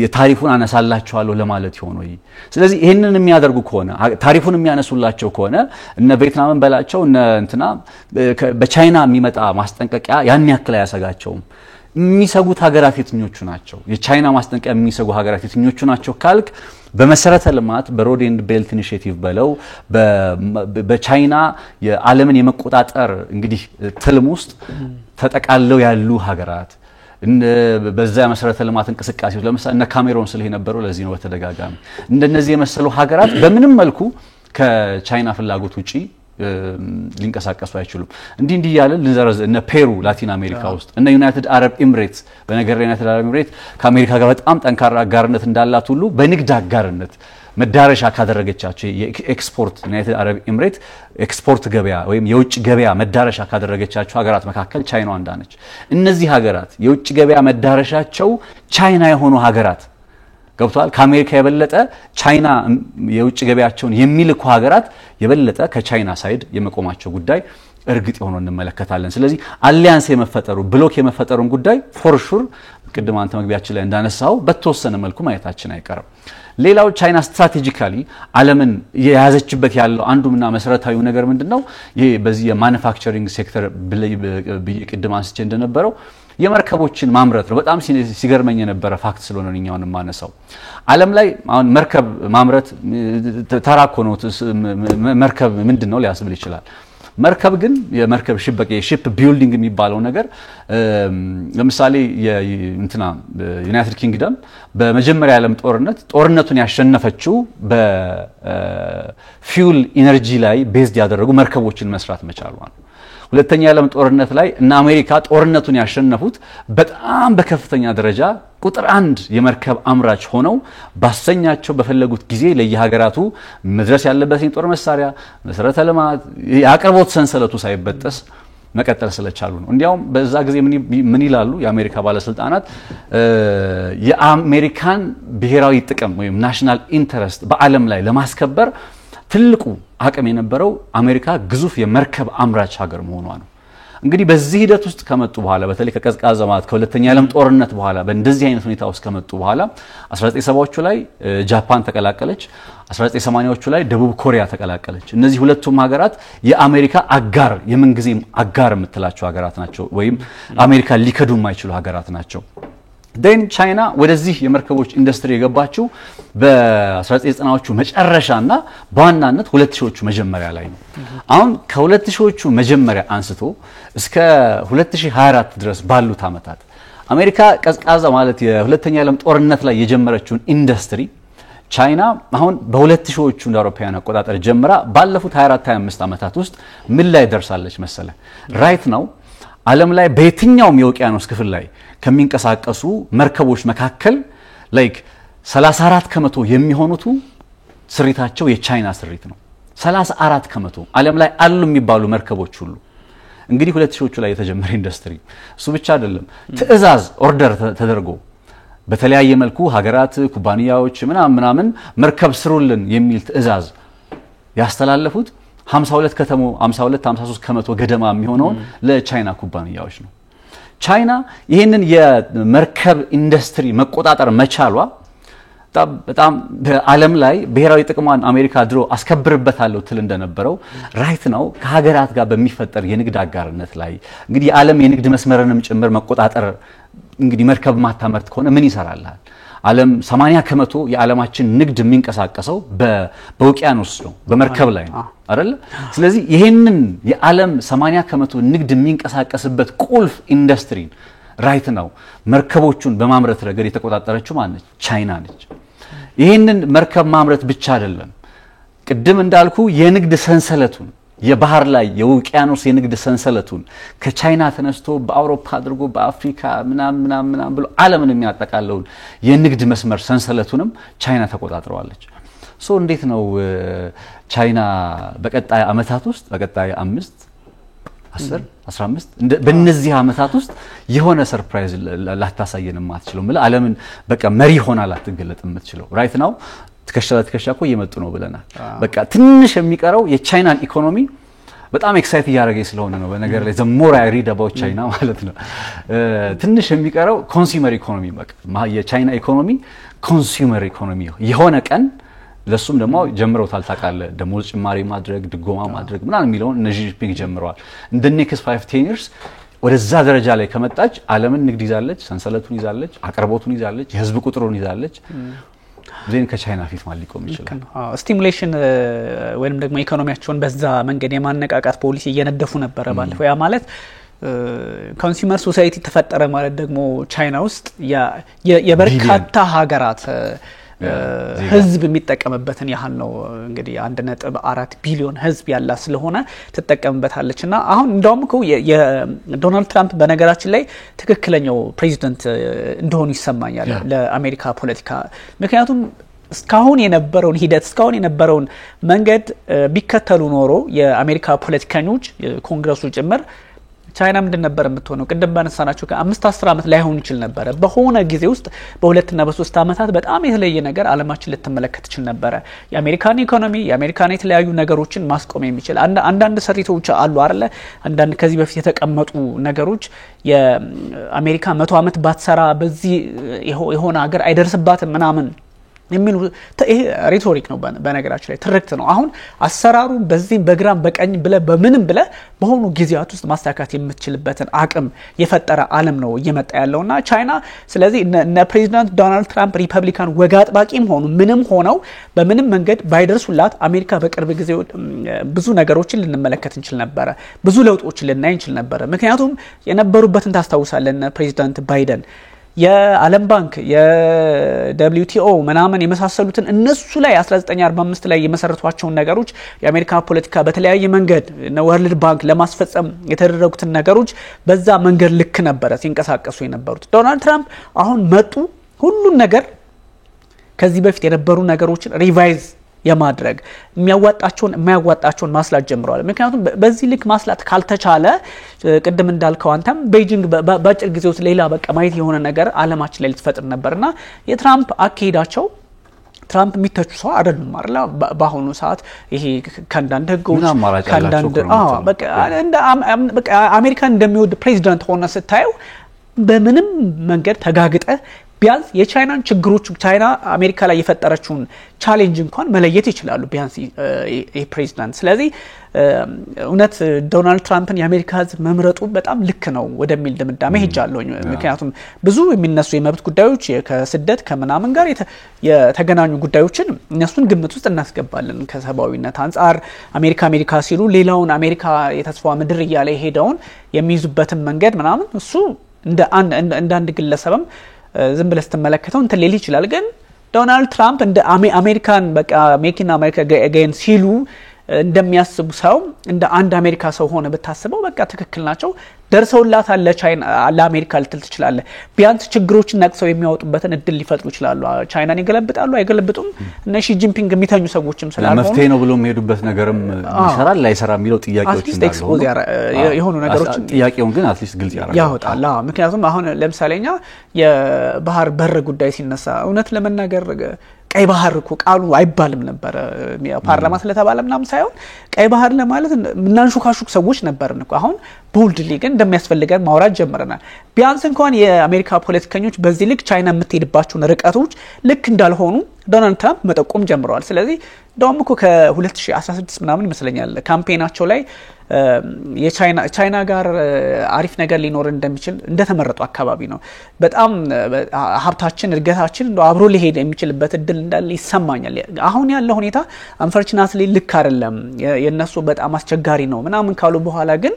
የታሪፉን አነሳላችኋለሁ ለማለት ይሆን ወይ ስለዚህ ይሄንን የሚያደርጉ ከሆነ ታሪፉን የሚያነሱላቸው ከሆነ እነ ቪየትናምን በላቸው እነ እንትና በቻይና የሚመጣ ማስጠንቀቂያ ያን ያክል ያሰጋቸውም የሚሰጉት ሀገራት የትኞቹ ናቸው የቻይና ማስጠንቀቂያ የሚሰጉ ሀገራት የትኞቹ ናቸው ካልክ በመሰረተ ልማት በሮድ ኤንድ ቤልት ኢኒሺዬቲቭ በለው በቻይና የዓለምን የመቆጣጠር እንግዲህ ትልም ውስጥ ተጠቃለው ያሉ ሀገራት በዛ መሰረተ ልማት እንቅስቃሴው ለምሳሌ እነ ካሜሮን ስለህ ነበሩ ለዚህ ነው በተደጋጋሚ እንደነዚህ የመሰሉ ሀገራት በምንም መልኩ ከቻይና ፍላጎት ውጪ ሊንቀሳቀሱ አይችሉም እንዲህ ያለ ልንዘረዝ እነ ፔሩ ላቲን አሜሪካ ውስጥ እነ ዩናይትድ አረብ ኤሚሬትስ በነገር ዩናይትድ አረብ ኤሚሬት ከአሜሪካ ጋር በጣም ጠንካራ አጋርነት እንዳላት ሁሉ በንግድ አጋርነት መዳረሻ ካደረገቻቸው የኤክስፖርት ዩናይትድ አረብ ኤሚሬት ኤክስፖርት ገበያ ወይም የውጭ ገበያ መዳረሻ ካደረገቻቸው ሀገራት መካከል ቻይና አንዷ ነች እነዚህ ሀገራት የውጭ ገበያ መዳረሻቸው ቻይና የሆኑ ሀገራት ገብቷል ከአሜሪካ የበለጠ ቻይና የውጭ ገበያቸውን የሚልኩ ሀገራት የበለጠ ከቻይና ሳይድ የመቆማቸው ጉዳይ እርግጥ ሆኖ እንመለከታለን ስለዚህ አሊያንስ የመፈጠሩ ብሎክ የመፈጠሩን ጉዳይ ፎር ሹር ቅድም አንተ መግቢያችን ላይ እንዳነሳው በተወሰነ መልኩ ማየታችን አይቀርም ሌላው ቻይና ስትራቴጂካሊ ዓለምን የያዘችበት ያለው አንዱና መሰረታዊ ነገር ምንድነው ይሄ በዚህ የማኑፋክቸሪንግ ሴክተር ቅድም አንስቼ እንደነበረው የመርከቦችን ማምረት ነው በጣም ሲገርመኝ የነበረ ፋክት ስለሆነ እኛውን ማነሳው ዓለም ላይ አሁን መርከብ ማምረት ተራኮ ነው መርከብ ምንድነው ሊያስብል ይችላል መርከብ ግን የመርከብ ሺፕ ቢልዲንግ የሚባለው ነገር ለምሳሌ የእንትና ዩናይትድ ኪንግደም በመጀመሪያ ዓለም ጦርነቱን ያሸነፈችው በፊውል ኢነርጂ ላይ ቤዝድ ያደረጉ መርከቦችን መስራት መቻሉ ነው ሁለተኛ ዓለም ጦርነት ላይ እና አሜሪካ ጦርነቱን ያሸነፉት በጣም በከፍተኛ ደረጃ ቁጥር 1 የመርከብ አምራች ሆነው ባሰኛቸው በፈለጉት ጊዜ ለየሀገራቱ መድረስ ያለበት የጦር መሳሪያ መሰረተ ልማት ያቀርቦት ሰንሰለቱ ሳይበጠስ መቀጠል ስለቻሉ ነው እንዲያውም በዛ ጊዜ ምን ይላሉ የአሜሪካ ባለስልጣናት የአሜሪካን ብሔራዊ ጥቅም ወይም ናሽናል ኢንተረስት በዓለም ላይ ለማስከበር ትልቁ አቅም የነበረው አሜሪካ ግዙፍ የመርከብ አምራች ሀገር መሆኗ ነው እንግዲህ በዚህ ሂደት ውስጥ ከመጡ በኋላ በተለይ ከቀዝቃዛ ማለት ከሁለተኛ ዓለም ጦርነት በኋላ በእንደዚህ አይነት ሁኔታ ውስጥ ከመጡ በኋላ 1970ዎቹ ላይ ጃፓን ተቀላቀለች 1980ዎቹ ላይ ደቡብ ኮሪያ ተቀላቀለች እነዚህ ሁለቱም ሀገራት የአሜሪካ አጋር የምንጊዜም አጋር የምትላቸው ሀገራት ናቸው ወይም አሜሪካ ሊከዱ የማይችሉ ሀገራት ናቸው then ቻይና ወደዚህ የመርከቦች ኢንዱስትሪ የገባችው በ1990ዎቹ መጨረሻና በዋናነት 2000ዎቹ መጀመሪያ ላይ ነው አሁን ከ2000ዎቹ መጀመሪያ አንስቶ እስከ 2024 ድረስ ባሉት አመታት አሜሪካ ቀዝቃዛ ማለት የሁለተኛ ዓለም ጦርነት ላይ የጀመረችውን ኢንዱስትሪ ቻይና አሁን በ2000ዎቹ እንደ አውሮፓውያን አቆጣጠር ጀምራ ባለፉት 24-25 አመታት ውስጥ ምን ላይ ደርሳለች መሰለ ራይት ነው ዓለም ላይ በየትኛውም የኦቂያኖስ ክፍል ላይ ከሚንቀሳቀሱ መርከቦች መካከል ላይክ 34% የሚሆኑት ስሪታቸው የቻይና ስሪት ነው 34% ዓለም ላይ አሉ የሚባሉ መርከቦች ሁሉ እንግዲህ 2000ዎቹ ላይ የተጀመረ ኢንዱስትሪ እሱ ብቻ አይደለም ትዕዛዝ ኦርደር ተደርጎ በተለያየ መልኩ ሀገራት ኩባንያዎች ምናምን መርከብ ስሩልን የሚል ትዕዛዝ ያስተላለፉት 52-53% ገደማ የሚሆነው ለቻይና ኩባንያዎች ነው ቻይና ይሄንን የመርከብ ኢንዱስትሪ መቆጣጠር መቻሏ በጣም በዓለም ላይ ብሔራዊ ጥቅሟን አሜሪካ ድሮ አስከብርበታለሁ ትል እንደነበረው ራይት ነው ከሀገራት ጋር በሚፈጠር የንግድ አጋርነት ላይ እንግዲህ የዓለም የንግድ መስመርንም ጭምር መቆጣጠር እንግዲህ መርከብ ማታመርት ከሆነ ምን ይሰራልሃል ዓለም 80% የዓለማችን ንግድ የሚንቀሳቀሰው በኦቂያኖስ ነው በመርከብ ላይ ነው አይደል ስለዚህ ይሄንን የዓለም 80% ንግድ የሚንቀሳቀስበት ቁልፍ ኢንዱስትሪ ራይት ነው መርከቦቹን በማምረት ረገድ የተቆጣጠረችው ማለት ቻይና ነች ይሄንን መርከብ ማምረት ብቻ አይደለም ቅድም እንዳልኩ የንግድ ሰንሰለቱን የባህር ላይ የኦቂያኖስ የንግድ ሰንሰለቱን ከቻይና ተነስቶ በአውሮፓ አድርጎ በአፍሪካ ምናምን ብሎ ዓለምን የሚያጠቃልለው የንግድ መስመር ሰንሰለቱንም ቻይና ተቆጣጥረዋለች ሶ እንዴት ነው ቻይና በቀጣይ አመታት ውስጥ በቀጣይ 5 10 15 በእነዚህ አመታት ውስጥ የሆነ ሰርፕራይዝ ላታሳየን ማትችለው ማለት ዓለምን በቃ መሪ ሆና ላትገለጥ የምትችለው ራይት ናው ተከሻለተከሻኮ እየመጡ ነው ብለናል በቃ ትንሽ የሚቀረው የቻይናን ኢኮኖሚ በጣም ኤክሳይት ያደረገኝ ስለሆነ ነው በነገር ላይ ዘሞር አይ ሪድ አባውት ቻይና ማለት ነው ትንሽ የሚቀረው ኮንሱመር ኢኮኖሚ በቃ የቻይና ኢኮኖሚ ኮንሱመር ኢኮኖሚ የሆነ ቀን ለሱም ደግሞ ጀምረውታል ታቃለ ደሞዝ ጭማሪ ማድረግ ድጎማ ማድረግ ምናምን የሚለው እነዚህ ፒንግ ጀምረዋል in the next 5-10 years ወደዛ ደረጃ ላይ ከመጣች ዓለምን ንግድ ይዛለች፣ ሰንሰለቱን ይዛለች፣ አቅርቦቱን ይዛለች፣ የህዝብ ቁጥሩን ይዛለች። ዜን ከቻይና ፊት ማለት ሊቆም ይችላል። ስቲሙሌሽን ወይንም ደግሞ ኢኮኖሚያቸውን በዛ መንገድ የማነቃቃት ፖሊሲ እየነደፉ ነበር ባለፈው። ያ ማለት ኮንሱመር ሶሳይቲ ተፈጠረ ማለት ደግሞ ቻይና ውስጥ የበርካታ ሀገራት ህዝብ የሚጠቀምበትን ያህል ነው። እንግዲህ 1.4 ቢሊዮን ህዝብ ያላ ስለሆነ ትጠቀምበታለችና አሁን እንደውም እኮ የዶናልድ ትራምፕ በነገራችን ላይ ትክክለኛው ፕሬዚደንት እንደሆኑ ይሰማኛል ለአሜሪካ ፖለቲካ። ምክንያቱም እስካሁን የነበረውን ሂደት እስካሁን የነበረውን መንገድ ቢከተሉ ኖሮ የአሜሪካ ፖለቲከኞች ኮንግረሱ ጭምር ቻይና ምንድን ነበር የምትሆነው? ቅድም ባነሳናቸው ከ5-10 ዓመት ላይሆን ይችል ነበር። በሆነ ጊዜ ውስጥ በ2 እና በ3 ዓመታት በጣም የተለየ ነገር ዓለማችን ልትመለከት ይችል ነበር። የአሜሪካን ኢኮኖሚ የአሜሪካን የተለያዩ ነገሮችን ማስቆም የሚችል አንዳንድ ሰሪቶች አሉ አይደለ? አንዳንድ ከዚህ በፊት የተቀመጡ ነገሮች የአሜሪካ 100 ዓመት ባትሰራ በዚህ የሆነ ሀገር አይደርስባትም ምናምን የሚሉ ይሄ ሪቶሪክ ነው በነገራችን ላይ ትርክት ነው። አሁን አሰራሩ በዚህ በግራም በቀኝ ብለ በምንም ብለ በሆኑ ጊዜያት ውስጥ ማስተካከል የምትችልበትን አቅም የፈጠረ ዓለም ነው እየመጣ ያለውና ቻይና። ስለዚህ እነ ፕሬዚዳንት ዶናልድ ትራምፕ ሪፐብሊካን ወግ አጥባቂም ሆኑ ምንም ሆነው በምንም መንገድ ባይደርሱላት አሜሪካ በቅርብ ጊዜ ብዙ ነገሮችን ልንመለከት እንችል ነበር፣ ብዙ ለውጦችን ልናይ እንችል ነበር። ምክንያቱም የነበሩበትን ታስታውሳለን ፕሬዚዳንት ባይደን የዓለም ባንክ የWTO ምናምን የመሳሰሉትን እነሱ ላይ 1945 ላይ የመሰረቷቸውን ነገሮች የአሜሪካ ፖለቲካ በተለያየ መንገድ ወርልድ ባንክ ለማስፈጸም የተደረጉትን ነገሮች በዛ መንገድ ልክ ነበር ሲንቀሳቀሱ የነበሩት። ዶናልድ ትራምፕ አሁን መጡ ሁሉን ነገር ከዚህ በፊት የነበሩ ነገሮችን ሪቫይዝ የማድረግ የሚያዋጣቸውን የማያዋጣቸውን ማስላት ጀምረዋል። ምክንያቱም በዚህ ልክ ማስላት ካልተቻለ ቅድም እንዳልከው አንተም ቤጂንግ በአጭር ጊዜ ውስጥ ሌላ በቃ ማየት የሆነ ነገር ዓለማችን ላይ ልትፈጥር ነበርና የትራምፕ አካሄዳቸው ትራምፕ የሚተቹ ሰው አይደሉም አይደል? በአሁኑ ሰዓት ይሄ ከአንዳንድ ህጎች ከአንዳንድ በቃ አሜሪካን እንደሚወድ ፕሬዚዳንት ሆነ ስታየው በምንም መንገድ ተጋግጠ ቢያንስ የቻይናን ችግሮች ቻይና አሜሪካ ላይ የፈጠረችውን ቻሌንጅ እንኳን መለየት ይችላሉ ቢያንስ ይሄ ፕሬዚዳንት። ስለዚህ እውነት ዶናልድ ትራምፕን የአሜሪካ ህዝብ መምረጡ በጣም ልክ ነው ወደሚል ድምዳሜ ሄጃለሁ። ምክንያቱም ብዙ የሚነሱ የመብት ጉዳዮች ከስደት ከምናምን ጋር የተገናኙ ጉዳዮችን እነሱን ግምት ውስጥ እናስገባለን። ከሰብአዊነት አንፃር አሜሪካ ሲሉ ሌላውን አሜሪካ የተስፋ ምድር እያለ ሄደውን የሚይዙበትን መንገድ ምናምን እሱ እንደ አንድ ግለሰብም ዝም ብለህ ስትመለከተው እንትን ሊል ይችላል። ግን ዶናልድ ትራምፕ እንደ አሜሪካን በቃ ሜኪን አሜሪካ ገን ሲሉ እንደሚያስቡ ሰው እንደ አንድ አሜሪካ ሰው ሆነ ብታስበው በቃ ትክክል ናቸው። ደርሰውላታል ለቻይና ለአሜሪካ ልትል ትችላለህ። ቢያንስ ችግሮችን ነቅሰው የሚያወጡበትን እድል ሊፈጥሩ ይችላሉ። ቻይናን ይገለብጣሉ አይገለብጡም እነ ሺ ጂንፒንግ የሚተኙ ሰዎችም ስላልሆኑ መፍትሄ ነው ብሎ የሚሄዱበት ነገርም ይሰራል ላይሰራ የሚለው ጥያቄዎች እንዳሉ የሆኑ ነገሮች ጥያቄውን ግን አትሊስት ግልጽ ያወጣል። ምክንያቱም አሁን ለምሳሌኛ የባህር በር ጉዳይ ሲነሳ እውነት ለመናገር ቀይ ባህር እኮ ቃሉ አይባልም ነበር ፓርላማ ስለተባለ ምናምን ሳይሆን ቀይ ባህር ለማለት ምናንሹካሹክ ሰዎች ነበርን እኮ። አሁን ቦልድሊ ግን እንደሚያስፈልገን ማውራት ጀምረናል። ቢያንስ እንኳን የአሜሪካ ፖለቲከኞች በዚህ ልክ ቻይና የምትሄድባቸውን ርቀቶች ልክ እንዳልሆኑ ዶናልድ ትራምፕ መጠቆም ጀምረዋል። ስለዚህ እንደውም እኮ ከ2016 ምናምን ይመስለኛል ካምፔናቸው ላይ የቻይና ጋር አሪፍ ነገር ሊኖር እንደሚችል እንደተመረጡ አካባቢ ነው በጣም ሀብታችን እድገታችን እንደው አብሮ ሊሄድ የሚችልበት እድል እንዳለ ይሰማኛል። አሁን ያለው ሁኔታ አንፈርቹኔትሊ ልክ አይደለም የነሱ በጣም አስቸጋሪ ነው ምናምን ካሉ በኋላ ግን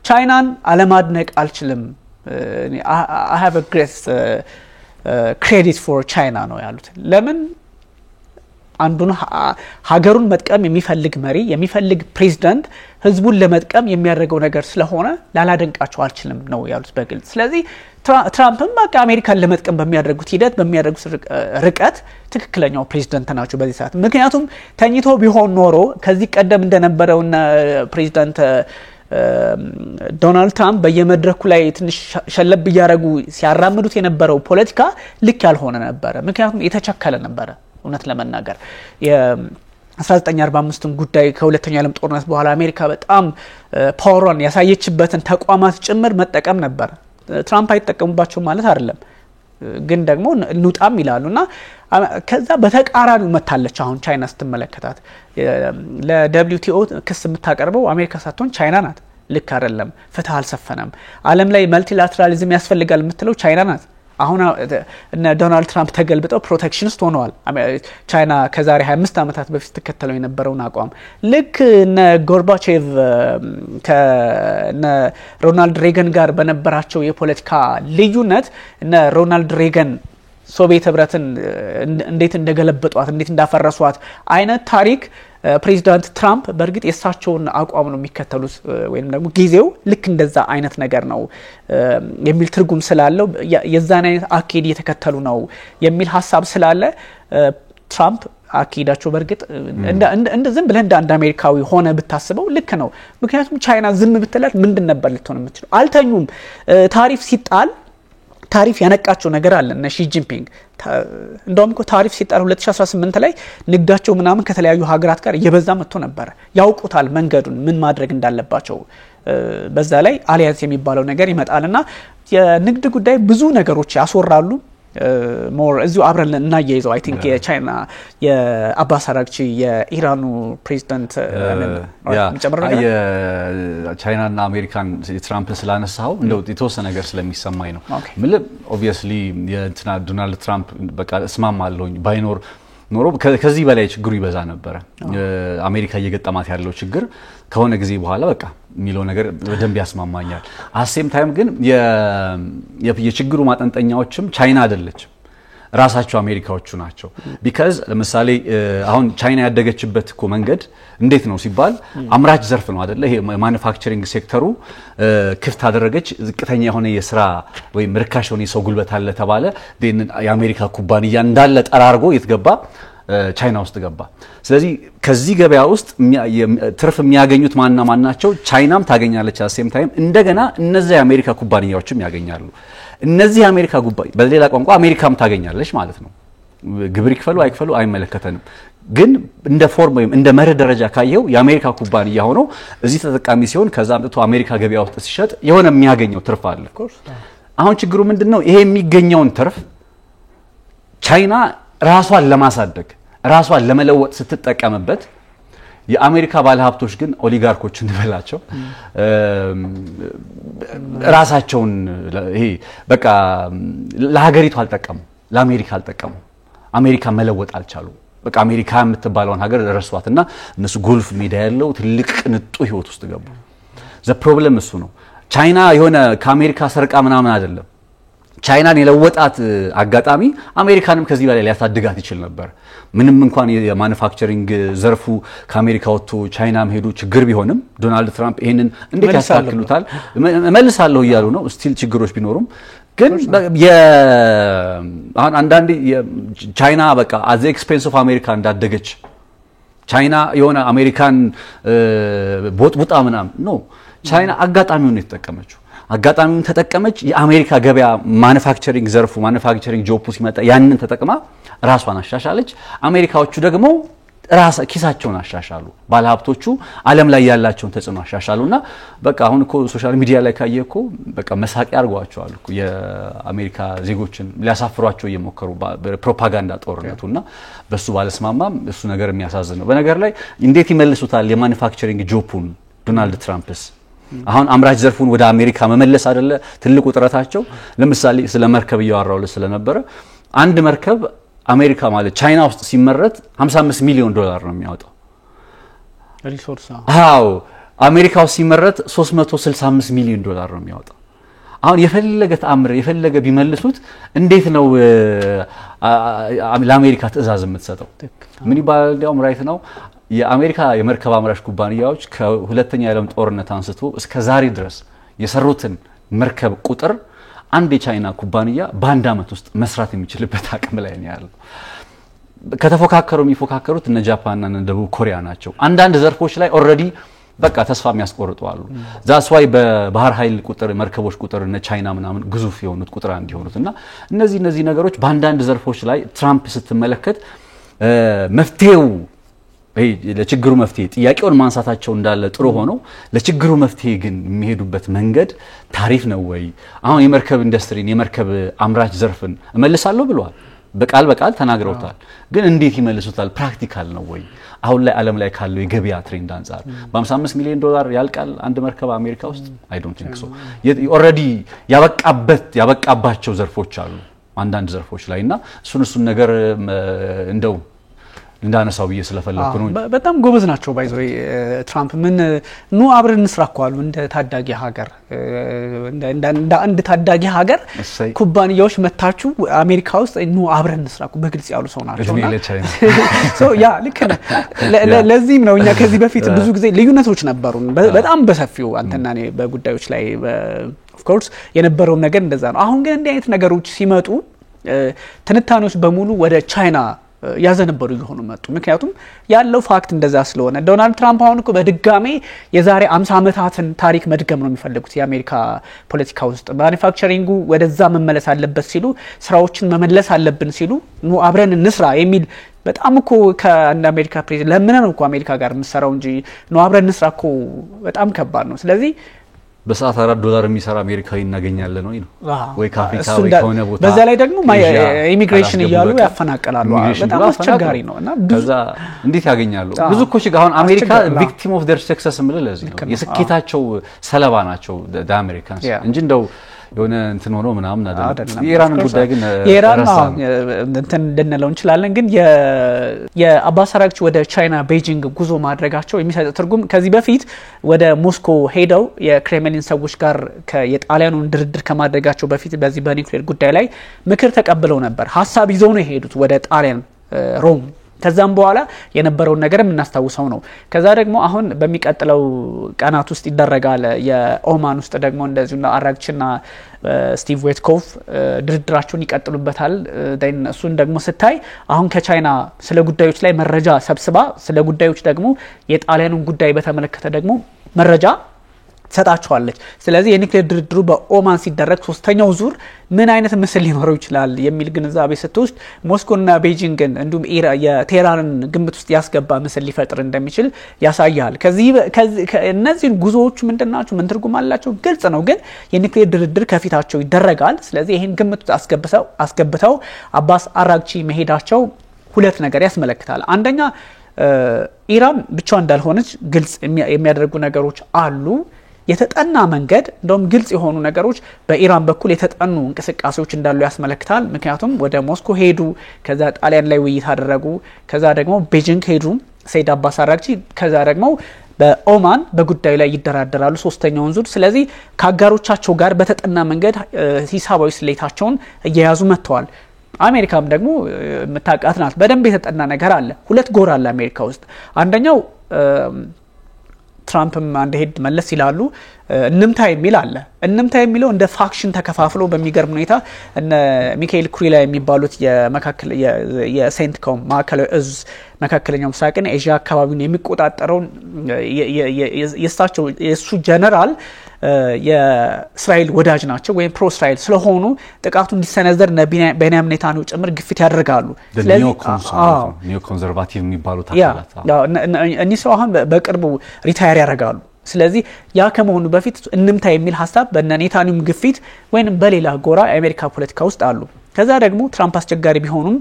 ቻይናን አለማድነቅ አልችልም I have a great credit for China ነው ያሉት። ለምን አንዱን ሀገሩን መጥቀም የሚፈልግ መሪ የሚፈልግ ፕሬዚዳንት ህዝቡን ለመጥቀም የሚያደርገው ነገር ስለሆነ ላላደንቃቸው አልችልም ነው ያሉት በግልጽ። ስለዚህ ትራምፕም በቃ አሜሪካን ለመጥቀም በሚያደርጉት ሂደት በሚያደርጉት ርቀት ትክክለኛው ፕሬዚዳንት ናቸው በዚህ ሰዓት። ምክንያቱም ተኝቶ ቢሆን ኖሮ ከዚህ ቀደም እንደነበረውና ፕሬዚዳንት ዶናልድ ትራምፕ በየመድረኩ ላይ ትንሽ ሸለብ ያረጉ ሲያራምዱት የነበረው ፖለቲካ ልክ ያልሆነ ነበር። ምክንያቱም የተቸከለ ነበር እውነት ለመናገር የ1945 ጉዳይ ከሁለተኛው ዓለም ጦርነት በኋላ አሜሪካ በጣም ፓወሯን ያሳየችበትን ተቋማት ጭምር መጠቀም ነበር። ትራምፕ አይተጠቀሙባቸው ማለት አይደለም ግን ደግሞ ኑጣም ይላሉና ከዛ በተቃራኒው መታለች። አሁን ቻይና ስትመለከታት ለWTO ክስ የምታቀርበው አሜሪካ ሳትሆን ቻይና ናት። ልክ አይደለም፣ ፍትህ አልሰፈነም። ዓለም ላይ መልቲላተራሊዝም ያስፈልጋል የምትለው ቻይና ናት። አሁን እነ ዶናልድ ትራምፕ ተገልብጠው ፕሮቴክሽኒስት ሆነዋል። ቻይና ከዛሬ 25 ዓመታት በፊት ተከተለው የነበረውን አቋም ልክ እነ ጎርባቼቭ ከነ ሮናልድ ሬገን ጋር በነበራቸው የፖለቲካ ልዩነት እነ ሮናልድ ሬገን ሶቪየት ህብረትን እንዴት እንደገለበጧት እንዴት እንዳፈረሷት አይነት ታሪክ ፕሬዚዳንት ትራምፕ በእርግጥ የሳቸውን አቋም ነው የሚከተሉት ወይም ደግሞ ጊዜው ልክ እንደዛ አይነት ነገር ነው የሚል ትርጉም ስላለው የዛን አይነት አካሄድ እየተከተሉ ነው የሚል ሀሳብ ስላለ ትራምፕ አካሄዳቸው በእርግጥ እንደ ዝም ብለህ እንደ አሜሪካዊ ሆነ ብታስበው ልክ ነው። ምክንያቱም ቻይና ዝም ብትላት ምንድን ነበር ልትሆን የምትችለው? አልተኙም። ታሪፍ ሲጣል ታሪፍ ያነቃቸው ነገር አለ። እነ ሺ ጂንፒንግ እንደውም እኮ ታሪፍ ሲጣል 2018 ላይ ንግዳቸው ምናምን ከተለያዩ ሀገራት ጋር እየበዛ መጥቶ ነበር። ያውቁታል መንገዱን ምን ማድረግ እንዳለባቸው። በዛ ላይ አሊያንስ የሚባለው ነገር ይመጣልና የንግድ ጉዳይ ብዙ ነገሮች ያስወራሉ። ሞር እዚሁ አብረን እናያይዘው አይ ቲንክ የቻይና የአባስ አራግቺ የኢራኑ ፕሬዚዳንት የቻይናና አሜሪካን ትራምፕን ስላነሳው እንደው የተወሰነ ነገር ስለሚሰማኝ ነው። ምንም ኦብቪየስሊ የእንትና ዶናልድ ትራምፕ በቃ እስማማለሁኝ ባይኖር ኖሮ ከዚህ በላይ ችግሩ ይበዛ ነበር። አሜሪካ እየገጠማት ያለው ችግር ከሆነ ጊዜ በኋላ በቃ የሚለው ነገር በደንብ ያስማማኛል። አሴም ታይም ግን የችግሩ ማጠንጠኛዎችም ቻይና አይደለችም፣ ራሳቸው አሜሪካዎቹ ናቸው። ቢካዝ ለምሳሌ አሁን ቻይና ያደገችበት እኮ መንገድ እንዴት ነው ሲባል አምራች ዘርፍ ነው አይደለ? ይሄ ማኑፋክቸሪንግ ሴክተሩ ክፍት አደረገች። ዝቅተኛ የሆነ የስራ ወይም ርካሽ የሆነ የሰው ጉልበት አለ ተባለ። የአሜሪካ ኩባንያ እንዳለ ጠራርጎ የትገባ ቻይና ውስጥ ገባ። ስለዚህ ከዚህ ገበያ ውስጥ ትርፍ የሚያገኙት ማናቸው? ቻይናም ታገኛለች። አሴም ታይም እንደገና እነዚህ የአሜሪካ ኩባንያዎችም ያገኛሉ። እነዚህ የአሜሪካ ኩባንያ በሌላ ቋንቋ አሜሪካም ታገኛለች ማለት ነው። ግብር ይክፈሉ አይክፈሉ አይመለከተንም። ግን እንደ ፎርም ወይም እንደ መርህ ደረጃ ካየው የአሜሪካ ኩባንያ ሆኖ እዚህ ተጠቃሚ ሲሆን ከዛ አምጥቶ አሜሪካ ገበያ ውስጥ ሲሸጥ የሆነ የሚያገኘው ትርፍ አለ። አሁን ችግሩ ምንድነው? ይሄ የሚገኘውን ትርፍ ቻይና ራሷን ለማሳደግ ራሷን ለመለወጥ ስትጠቀምበት የአሜሪካ ባለሀብቶች ግን ኦሊጋርኮች እንበላቸው ራሳቸውን ይሄ በቃ ለሀገሪቱ አልጠቀሙ፣ ለአሜሪካ አልጠቀሙ። አሜሪካ መለወጥ አልቻሉ። በቃ አሜሪካ የምትባለውን ሀገር ረሷትና እነሱ ጎልፍ ሜዳ ያለው ትልቅ ቅንጡ ህይወት ውስጥ ገቡ። ዘ ፕሮብለም እሱ ነው። ቻይና የሆነ ከአሜሪካ ሰርቃ ምናምን አይደለም። ቻይናን የለወጣት አጋጣሚ አሜሪካንም ከዚህ በላይ ሊያሳድጋት ይችል ነበር። ምንም እንኳን የማኑፋክቸሪንግ ዘርፉ ከአሜሪካ ወጥቶ ቻይና መሄዱ ችግር ቢሆንም ዶናልድ ትራምፕ ይሄንን እንዴት ያስተካክሉታል መልሳለሁ እያሉ ነው። ስቲል ችግሮች ቢኖሩም ግን አሁን አንዳንዴ ቻይና በቃ አዘ ኤክስፔንስ ኦፍ አሜሪካ እንዳደገች ቻይና የሆነ አሜሪካን ቦጥቡጣ ምናምን ነው። ቻይና አጋጣሚውን ነው የተጠቀመችው። አጋጣሚውን ተጠቀመች። የአሜሪካ ገበያ ማኑፋክቸሪንግ ዘርፉ ማኑፋክቸሪንግ ጆፑ ሲመጣ ያንን ተጠቅማ ራሷን አሻሻለች። አሜሪካዎቹ ደግሞ ኪሳቸውን አሻሻሉ። ባለሀብቶቹ ዓለም ላይ ያላቸውን ተጽዕኖ አሻሻሉና በቃ አሁን እኮ ሶሻል ሚዲያ ላይ ካየኮ በቃ መሳቂያ አርጓቸዋል እኮ የአሜሪካ ዜጎችን ሊያሳፍሯቸው እየሞከሩ በፕሮፓጋንዳ ጦርነቱና በሱ ባለስማማም እሱ ነገር የሚያሳዝን ነው። በነገር ላይ እንዴት ይመልሱታል የማኑፋክቸሪንግ ጆፑን ዶናልድ ትራምፕስ? አሁን አምራች ዘርፉን ወደ አሜሪካ መመለስ አይደለ ትልቁ ጥረታቸው። ለምሳሌ ስለ መርከብ እያወራው ስለነበረ አንድ መርከብ አሜሪካ ማለት ቻይና ውስጥ ሲመረት 55 ሚሊዮን ዶላር ነው የሚያወጣው ሪሶርስ። አዎ አሜሪካ ውስጥ ሲመረት 365 ሚሊዮን ዶላር ነው የሚያወጣው። አሁን የፈለገ ተአምር የፈለገ ቢመልሱት እንዴት ነው ለአሜሪካ ትዕዛዝ የምትሰጠው? ምን ይባላል እንዲያውም ራይት ነው የአሜሪካ የመርከብ አምራች ኩባንያዎች ከሁለተኛ የዓለም ጦርነት አንስቶ እስከ ዛሬ ድረስ የሰሩትን መርከብ ቁጥር አንድ የቻይና ኩባንያ በአንድ አመት ውስጥ መስራት የሚችልበት አቅም ላይ ነው ያለው። የሚፎካከሩት እነ ጃፓንና እነ ደቡብ ኮሪያ ናቸው። አንዳንድ ዘርፎች ላይ ኦሬዲ በቃ ተስፋ የሚያስቆርጡ አሉ። ዛስ ዋይ በባህር ኃይል ቁጥር መርከቦች ቁጥር እነ ቻይና ምናምን ግዙፍ የሆኑት ቁጥር አንድ የሆኑትና እነዚህ ነገሮች በአንዳንድ ዘርፎች ላይ ትራምፕ ስትመለከት መፍትሄው ለችግሩ መፍትሄ ጥያቄውን ማንሳታቸው እንዳለ ጥሩ ሆኖ ለችግሩ መፍትሄ ግን የሚሄዱበት መንገድ ታሪፍ ነው ወይ? አሁን የመርከብ ኢንዱስትሪን የመርከብ አምራች ዘርፍን እመልሳለሁ ብለዋል። በቃል ተናግረውታል ግን እንዴት ይመልሱታል ፕራክቲካል ነው ወይ አሁን ላይ ዓለም ላይ ካለው የገበያ ትሬንድ አንፃር በ55 ሚሊዮን ዶላር ያልቃል አንድ መርከብ አሜሪካ ውስጥ I don't think so already ያበቃባቸው ዘርፎች አሉ አንዳንድ ዘርፎች ላይና እሱን ነገር እንደው እንዳነሳው ብዬ ስለፈለኩ ነው በጣም ጎበዝ ናቸው ባይዘው ትራምፕ ምን ኑ አብረን እንስራኳሉ እንደ ታዳጊ ሀገር እንደ አንድ ታዳጊ ሀገር ኩባንያዎች መታቹ አሜሪካ ውስጥ ኑ አብረን እንስራኩ በግልጽ ያሉ ሰው ናቸውና ሶ ያ ልክ ለዚህም ነው እኛ ከዚህ በፊት ብዙ ጊዜ ልዩነቶች ነበሩን በጣም በሰፊው አንተና እኔ በጉዳዮች ላይ ኦፍ ኮርስ የነበረው ነገር እንደዛ ነው አሁን ግን እንዲህ አይነት ነገሮች ሲመጡ ትንታኔዎች በሙሉ ወደ ቻይና ያዘነበሩ ይሆኑ መጡ ምክንያቱም ያለው ፋክት እንደዛ ስለሆነ ዶናልድ ትራምፕ አሁን እኮ በድጋሜ የዛሬ 50 አመታትን ታሪክ መድገም ነው የሚፈልጉት የአሜሪካ ፖለቲካ ውስጥ ማኑፋክቸሪንጉ ወደዛ መመለስ አለበት ሲሉ ስራዎችን መመለስ አለብን ሲሉ ነው አብረን እንስራ የሚል በጣም እኮ ከአንድ አሜሪካ ፕሬዚደንት ለምን ነው እኮ አሜሪካ ጋር መስራው እንጂ ነው አብረን እንስራ እኮ በጣም ከባድ ነው ስለዚህ በሰዓት $4 የሚሰራ አሜሪካዊ እናገኛለን ነው ወይ ካፍሪካ ወይ ከሆነ ቦታ በዛ ላይ ደግሞ ኢሚግሬሽን ይያሉ ያፈናቀላሉ በጣም አስቸጋሪ ነውና ከዛ እንዴት ያገኛሉ ብዙ እኮ አሁን አሜሪካ ቪክቲም ኦፍ ዴር ሰክሰስ ምለለዚ ነው የስኬታቸው ሰለባ ናቸው አሜሪካንስ እንጂ እንደው የሆነ እንትን ሆኖ ምናምን አይደለም የኢራን ጉዳይ ግን የኢራን እንትን እንደነለው እንችላለን ግን የአባስ አራግቺ ወደ ቻይና ቤጂንግ ጉዞ ማድረጋቸው የሚሰጥ ትርጉም ከዚህ በፊት ወደ ሞስኮ ሄደው የክሬምሊን ሰዎች ጋር የጣሊያኑን ድርድር ከማድረጋቸው በፊት በዚህ በኒውክሌር ጉዳይ ላይ ምክር ተቀብለው ነበር ሐሳብ ይዘው ነው የሄዱት ወደ ጣሊያን ሮም ከዛም በኋላ የነበረው ነገር እናስተዋውሰው ነው ከዛ ደግሞ አሁን በሚቀጥለው ቀናት ውስጥ ይደረጋል የኦማን ውስጥ ደግሞ እንደዚሁና አራግቺና ስቲቭ ዌትኮፍ ድርድራቸውን ይቀጥሉበታል እሱን ደግሞ ስታይ አሁን ከቻይና ስለ ጉዳዮች ላይ መረጃ ሰብስባ ስለ ጉዳዮች ደግሞ የጣሊያኑን ጉዳይ በተመለከተ ደግሞ መረጃ ሰጣቸዋለች ስለዚህ የኒውክሌር ድርድሩ በኦማን ሲደረግ ሶስተኛው ዙር ምን አይነት ምስል ሊኖረው ይችላል የሚል ግንዛቤ ስትወስድ ሞስኮና ቤጂንግን እንዲሁም የቴህራንን ግምት ውስጥ ያስገባ ምስል ሊፈጥር እንደሚችል ያሳያል ከዚህ እነዚህ ጉዞዎች ምንድናቸው ምን ትርጉም አላቸው ግልጽ ነው ግን የኒውክሌር ድርድር ከፊታቸው ይደረጋል ስለዚህ ይሄን ግምት ውስጥ አስገብተው አባስ አራግቺ መሄዳቸው ሁለት ነገር ያስመለክታል አንደኛ ኢራን ብቻዋን እንዳልሆነች ግልጽ የሚያደርጉ ነገሮች አሉ የተጠና መንገድ እንደውም ግልጽ የሆኑ ነገሮች በኢራን በኩል የተጠኑ እንቅስቃሴዎች እንዳሉ ያስመለክታል ምክንያቱም ወደ ሞስኮ ሄዱ ከዛ ጣሊያን ላይ ውይይት አደረጉ ከዛ ደግሞ ቤጂንግ ሄዱ ሰይድ አባስ አራግቺ ከዛ ደግሞ በኦማን በጉዳዩ ላይ ይደራደራሉ ሶስተኛውን ዙር ስለዚህ ካጋሮቻቸው ጋር በተጠና መንገድ ሂሳባዊ ስሌታቸውን እየያዙ መጥተዋል አሜሪካም ደግሞ መታቃት ናት በደንብ የተጠና ነገር አለ ሁለት ጎራ አለ አሜሪካ ውስጥ አንደኛው ትራምፕም አንድ ሄድ መለስ ይላሉ እንምታ የሚል አለ እንምታ የሚለው እንደ ፋክሽን ተከፋፍሎ በሚገርም ሁኔታ እነ ሚካኤል ኩሪላ የሚባሉት የመካከለ የሴንትኮም ማዕከላዊ እዝ መካከለኛው ምስራቅን ኤዥያ አካባቢውን የሚቆጣጠረው የሱ ጀነራል የእስራኤል ወዳጅ ናቸው ወይ ፕሮ እስራኤል ስለሆኑ ጥቃቱ እንዲሰነዘር ቤንያሚን ኔታንያሁ ጭምር ግፊት ያደርጋሉ ስለዚህ ኒዮ ኮንሰርቫቲቭ የሚባሉት አካላት እነሱ ሰው አሁን በቅርቡ ሪታየር ያደርጋሉ ስለዚህ ያ ከመሆኑ በፊት እንምታ የሚል ሐሳብ በኔታንያሁ ግፊት ወይንም በሌላ ጎራ የአሜሪካ ፖለቲካ ውስጥ አሉ ከዛ ደግሞ ትራምፕ አስቸጋሪ ቢሆኑም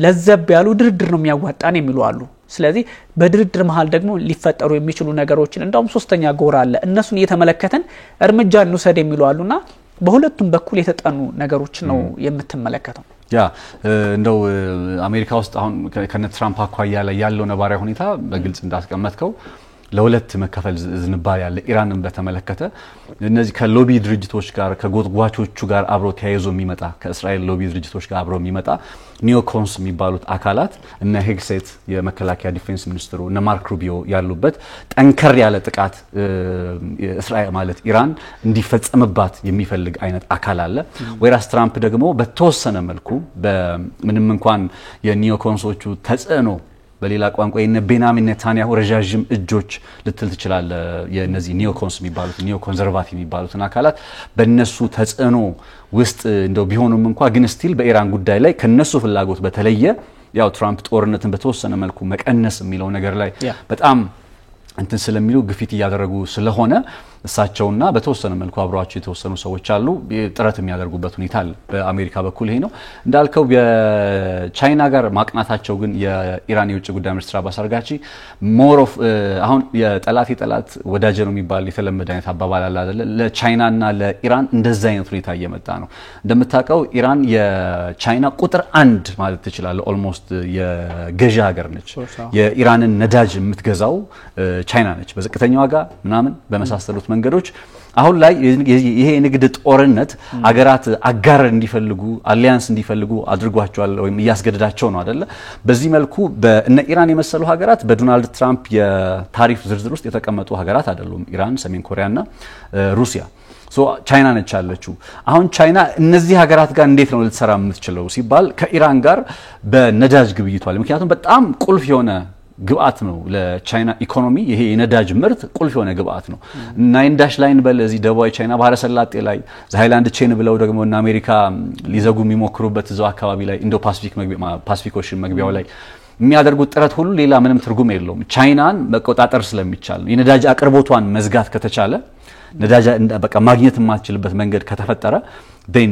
ለዘብ ያሉ ድርድር ነው የሚያዋጣን የሚሉ አሉ ስለዚህ በድርድር መሃል ደግሞ ሊፈጠሩ የሚችሉ ነገሮችን እንደውም ሶስተኛ ጎራ አለ እነሱን እየተመለከተን እርምጃ እንውሰድ የሚሉ አሉና በሁለቱም በኩል የተጠኑ ነገሮች ነው የምትመለከተው ያ እንደው አሜሪካ ውስጥ አሁን ከነ ትራምፕ አኳያ ላይ ያለው ነባራዊ ሁኔታ በግልጽ እንዳስቀመጥከው ለሁለት መከፈል ዝንባሌ ያለ ኢራንን በተመለከተ እነዚህ ከሎቢ ድርጅቶች ጋር ከጎትጓቾቹ ጋር አብሮ ተያይዞ የሚመጣ ከእስራኤል ሎቢ ድርጅቶች ጋር አብሮ የሚመጣ ኒዮኮንስ የሚባሉት አካላት እነ ሄግሴት የመከላከያ ዲፌንስ ሚኒስትሩ እነ ማርክ ሩቢዮ ያሉበት ጠንከር ያለ ጥቃት እስራኤል ማለት ኢራን እንዲፈጸምባት የሚፈልግ አይነት አካል አለ ወይራስ ትራምፕ ደግሞ በተወሰነ መልኩ በምንም እንኳን የኒዮኮንሶቹ ተጽዕኖ በሌላ ቋንቋ የነ ቤንያሚን ኔታንያሁ ረጃጅም እጆች ልትል ትችላል የነዚህ ኒዮኮንስ የሚባሉት ኒዮ ኮንሰርቫቲቭ የሚባሉትን አካላት በእነሱ ተጽዕኖ ውስጥ እንደው ቢሆኑም እንኳን ግን ስቲል በኢራን ጉዳይ ላይ ከነሱ ፍላጎት በተለየ ያው ትራምፕ ጦርነትን በተወሰነ መልኩ መቀነስ የሚለው ነገር ላይ በጣም እንትን ስለሚሉ ግፊት ያደረጉ ስለሆነ እሳቸውና በተወሰነ መልኩ አብሯቸው የተወሰኑ ሰዎች አሉ ጥረት የሚያደርጉበት ሁኔታ አለ በአሜሪካ በኩል ይሄ ነው እንዳልከው በቻይና ጋር ማቅናታቸው ግን የኢራን የውጭ ጉዳይ ሚኒስትር አባስ አርጋቺ ሞር ኦፍ አሁን የጠላት ወዳጅ ነው የሚባል የተለመደ አይነት አባባል አለ አይደል ለቻይናና ለኢራን እንደዛ አይነት ሁኔታ እየመጣ ነው እንደምታውቀው ኢራን የቻይና ቁጥር 1 ማለት ትችላለህ ኦልሞስት የገዢ ሀገር ነች የኢራንን ነዳጅ የምትገዛው ቻይና ነች በዝቅተኛ ዋጋ ምናምን በመሳሰሉት መንገዶች አሁን ላይ ይሄ የንግድ ጦርነት አገራት አጋር እንዲፈልጉ አሊያንስ እንዲፈልጉ አድርጓቸዋል ወይም ያስገድዳቸው ነው አይደለ በዚህ መልኩ በእነ ኢራን የመሰሉ ሀገራት በዶናልድ ትራምፕ የታሪፍ ዝርዝር ውስጥ የተቀመጡ ሀገራት አይደሉም ኢራን ሰሜን ኮሪያና ሩሲያ ቻይና ነች ያለችው አሁን ቻይና እነዚህ ሀገራት ጋር እንዴት ነው ልትሰራ የምትችለው ሲባል ከኢራን ጋር በነዳጅ ግብይቷል ምክንያቱም በጣም ቁልፍ የሆነ ግብአት ነው ለቻይና ኢኮኖሚ ይሄ የነዳጅ ምርት ቁልፍ የሆነ ግብአት ነው ናይን ዳሽ ላይን በለዚህ ደቡባዊ ቻይና ባህረ ሰላጤ ላይ ሃይላንድ ቼን ብለው ደግሞ እና አሜሪካ ሊዘጉ የሚሞክሩበት እዛው አካባቢ ላይ ኢንዶ ፓሲፊክ ኦሽን መግቢያው ላይ የሚያደርጉት ጥረት ሁሉ ሌላ ምንም ትርጉም የለውም ቻይናን መቆጣጠር ስለሚቻል የነዳጅ አቅርቦቷን መዝጋት ከተቻለ ነዳጅ በቃ ማግኘት የማትችልበት መንገድ ከተፈጠረ ደን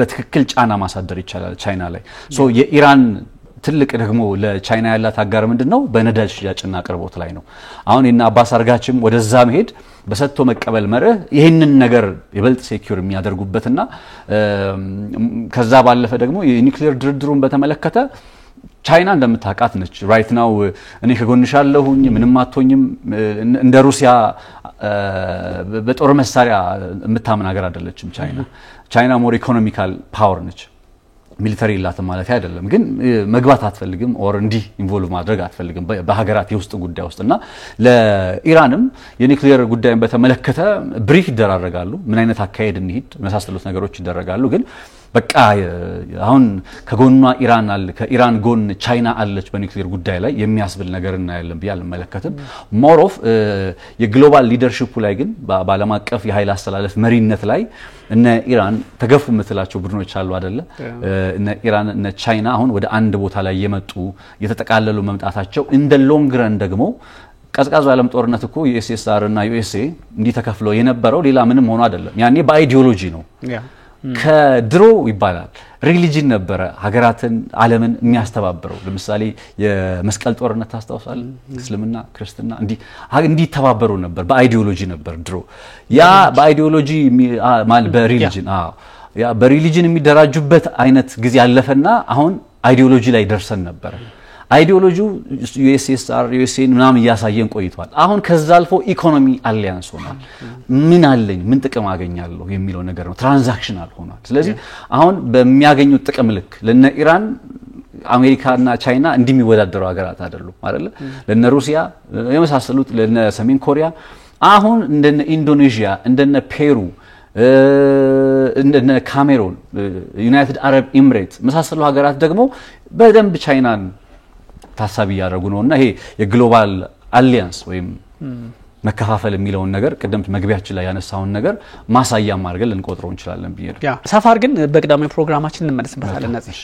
በትክክል ጫና ማሳደር ይቻላል ቻይና ላይ የኢራን ትልቅ ደግሞ ለቻይና ያላት አጋር ምንድነው በነዳጅ ሽያጭና አቅርቦት ላይ ነው አሁን እና አባስ አርጋችም ወደዛ መሄድ በሰጥቶ መቀበል መርህ ይሄንን ነገር ይበልጥ ሴኩር የሚያደርጉበትና ከዛ ባለፈ ደግሞ የኒውክሌር ድርድሩን በተመለከተ ቻይና እንደምታቃት ነች ራይት ናው እኔ ከጎንሻለሁኝ ምንም አትሆኝም እንደ ሩሲያ በጦር መሳሪያ የምታምን ሀገር አይደለችም ቻይና ሞር ኢኮኖሚካል ፓወር ነች ሚሊተሪ ላት ማለት አይደለም ግን መግባት አትፈልግም ኦር እንዲ ኢንቮልቭ ማድረግ አትፈልግም በሀገራት የውስጥ ጉዳይ ውስጥና ለኢራንም የኒውክሌር ጉዳይን በተመለከተ ብሪፍ ይደራረጋሉ ምን አይነት አካሄድ እንሂድ መሳሰሉት ነገሮች ይደረጋሉ ግን በቃ አሁን ከጎኗ ኢራን አለ ከኢራን ጎን ቻይና አለች በኒውክሌር ጉዳይ ላይ የሚያስብል ነገር እናያለን ቢያል መለከተም ሞር ኦፍ የግሎባል ሊደርሺፕ ላይ ግን በዓለም አቀፍ የኃይል አስተላለፍ መሪነት ላይ እነ ኢራን ተገፉ ምትላቸው ቡድኖች አሉ አይደለ እነ ኢራን እነ ቻይና አሁን ወደ አንድ ቦታ ላይ የመጡ የተጠቃለሉ መምጣታቸው እንደ ሎንግ ረን ደግሞ ቀዝቃዛው ዓለም ጦርነት እኮ ዩኤስኤስአር እና ዩኤስኤ እንዲ ተከፍለው የነበረው ሌላ ምንም ሆኖ አይደለም ያኔ በአይዲዮሎጂ ነው ከድሮ ይባላል ሪሊጂን ነበረ ሀገራትን ዓለምን የሚያስተባብረው ለምሳሌ የመስቀል ጦርነት ታስታውሳለህ እስልምና ክርስቲያና እንዲ ተባበሩ ነበር በአይዲዮሎጂ ነበር ድሮ ያ በአይዲዮሎጂ ማለት በሪሊጂን ያ በሪሊጂን የሚደራጁበት አይነት ጊዜ ያለፈና አሁን አይዲዮሎጂ ላይ ደርሰን ነበር አይዲዮሎጂው ዩኤስኤስአር ዩኤስኤን ምናምን ያሳየን ቆይቷል አሁን ከዛ አልፎ ኢኮኖሚ አሊያንስ ሆኗል ምን አለኝ ምን ጥቅም አገኛለሁ የሚለው ነገር ነው ትራንዛክሽናል ሆኗል ስለዚህ አሁን በሚያገኙት ጥቅም ልክ ለነ ኢራን አሜሪካና ቻይና እንደሚወዳደሩ ሀገራት አይደሉም አይደል ለነ ሩሲያ የመሳሰሉት ለነ ሰሜን ኮሪያ አሁን እንደነ ኢንዶኔዥያ እንደነ ፔሩ እንደነ ካሜሩን ዩናይትድ አረብ ኤሚሬት መሳሰሉ ሀገራት ደግሞ በደንብ ቻይናን ታሳቢ ያደርጉ ነውና ይሄ የግሎባል አሊያንስ ወይም መከፋፈል የሚለውን ነገር ቀደም መግቢያችን ላይ ያነሳውን ነገር ማሳያም አድርገን ልንቆጥረው እንችላለን ቢሄድ ሰፋር ግን በቅዳሜ ፕሮግራማችን እንመለስበታለን ነዚህ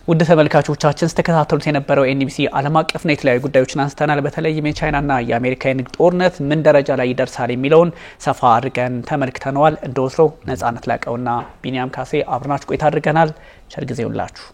ውድ ተመልካቾቻችን ተከታተሉት የነበረው ኤንቢሲ ዓለም አቀፍና የተለያዩ ጉዳዮችን አንስተናል በተለይም የቻይናና የአሜሪካ የንግድ ጦርነት ምን ደረጃ ላይ ይደርሳል የሚለውን ሰፋ አድርገን ተመልክተናል እንደወትሮው ነጻነት ላቀውና ቢኒያም ካሴ አብረናችሁ ቆይታ አድርገናል ቸር ጊዜ ይሁንላችሁ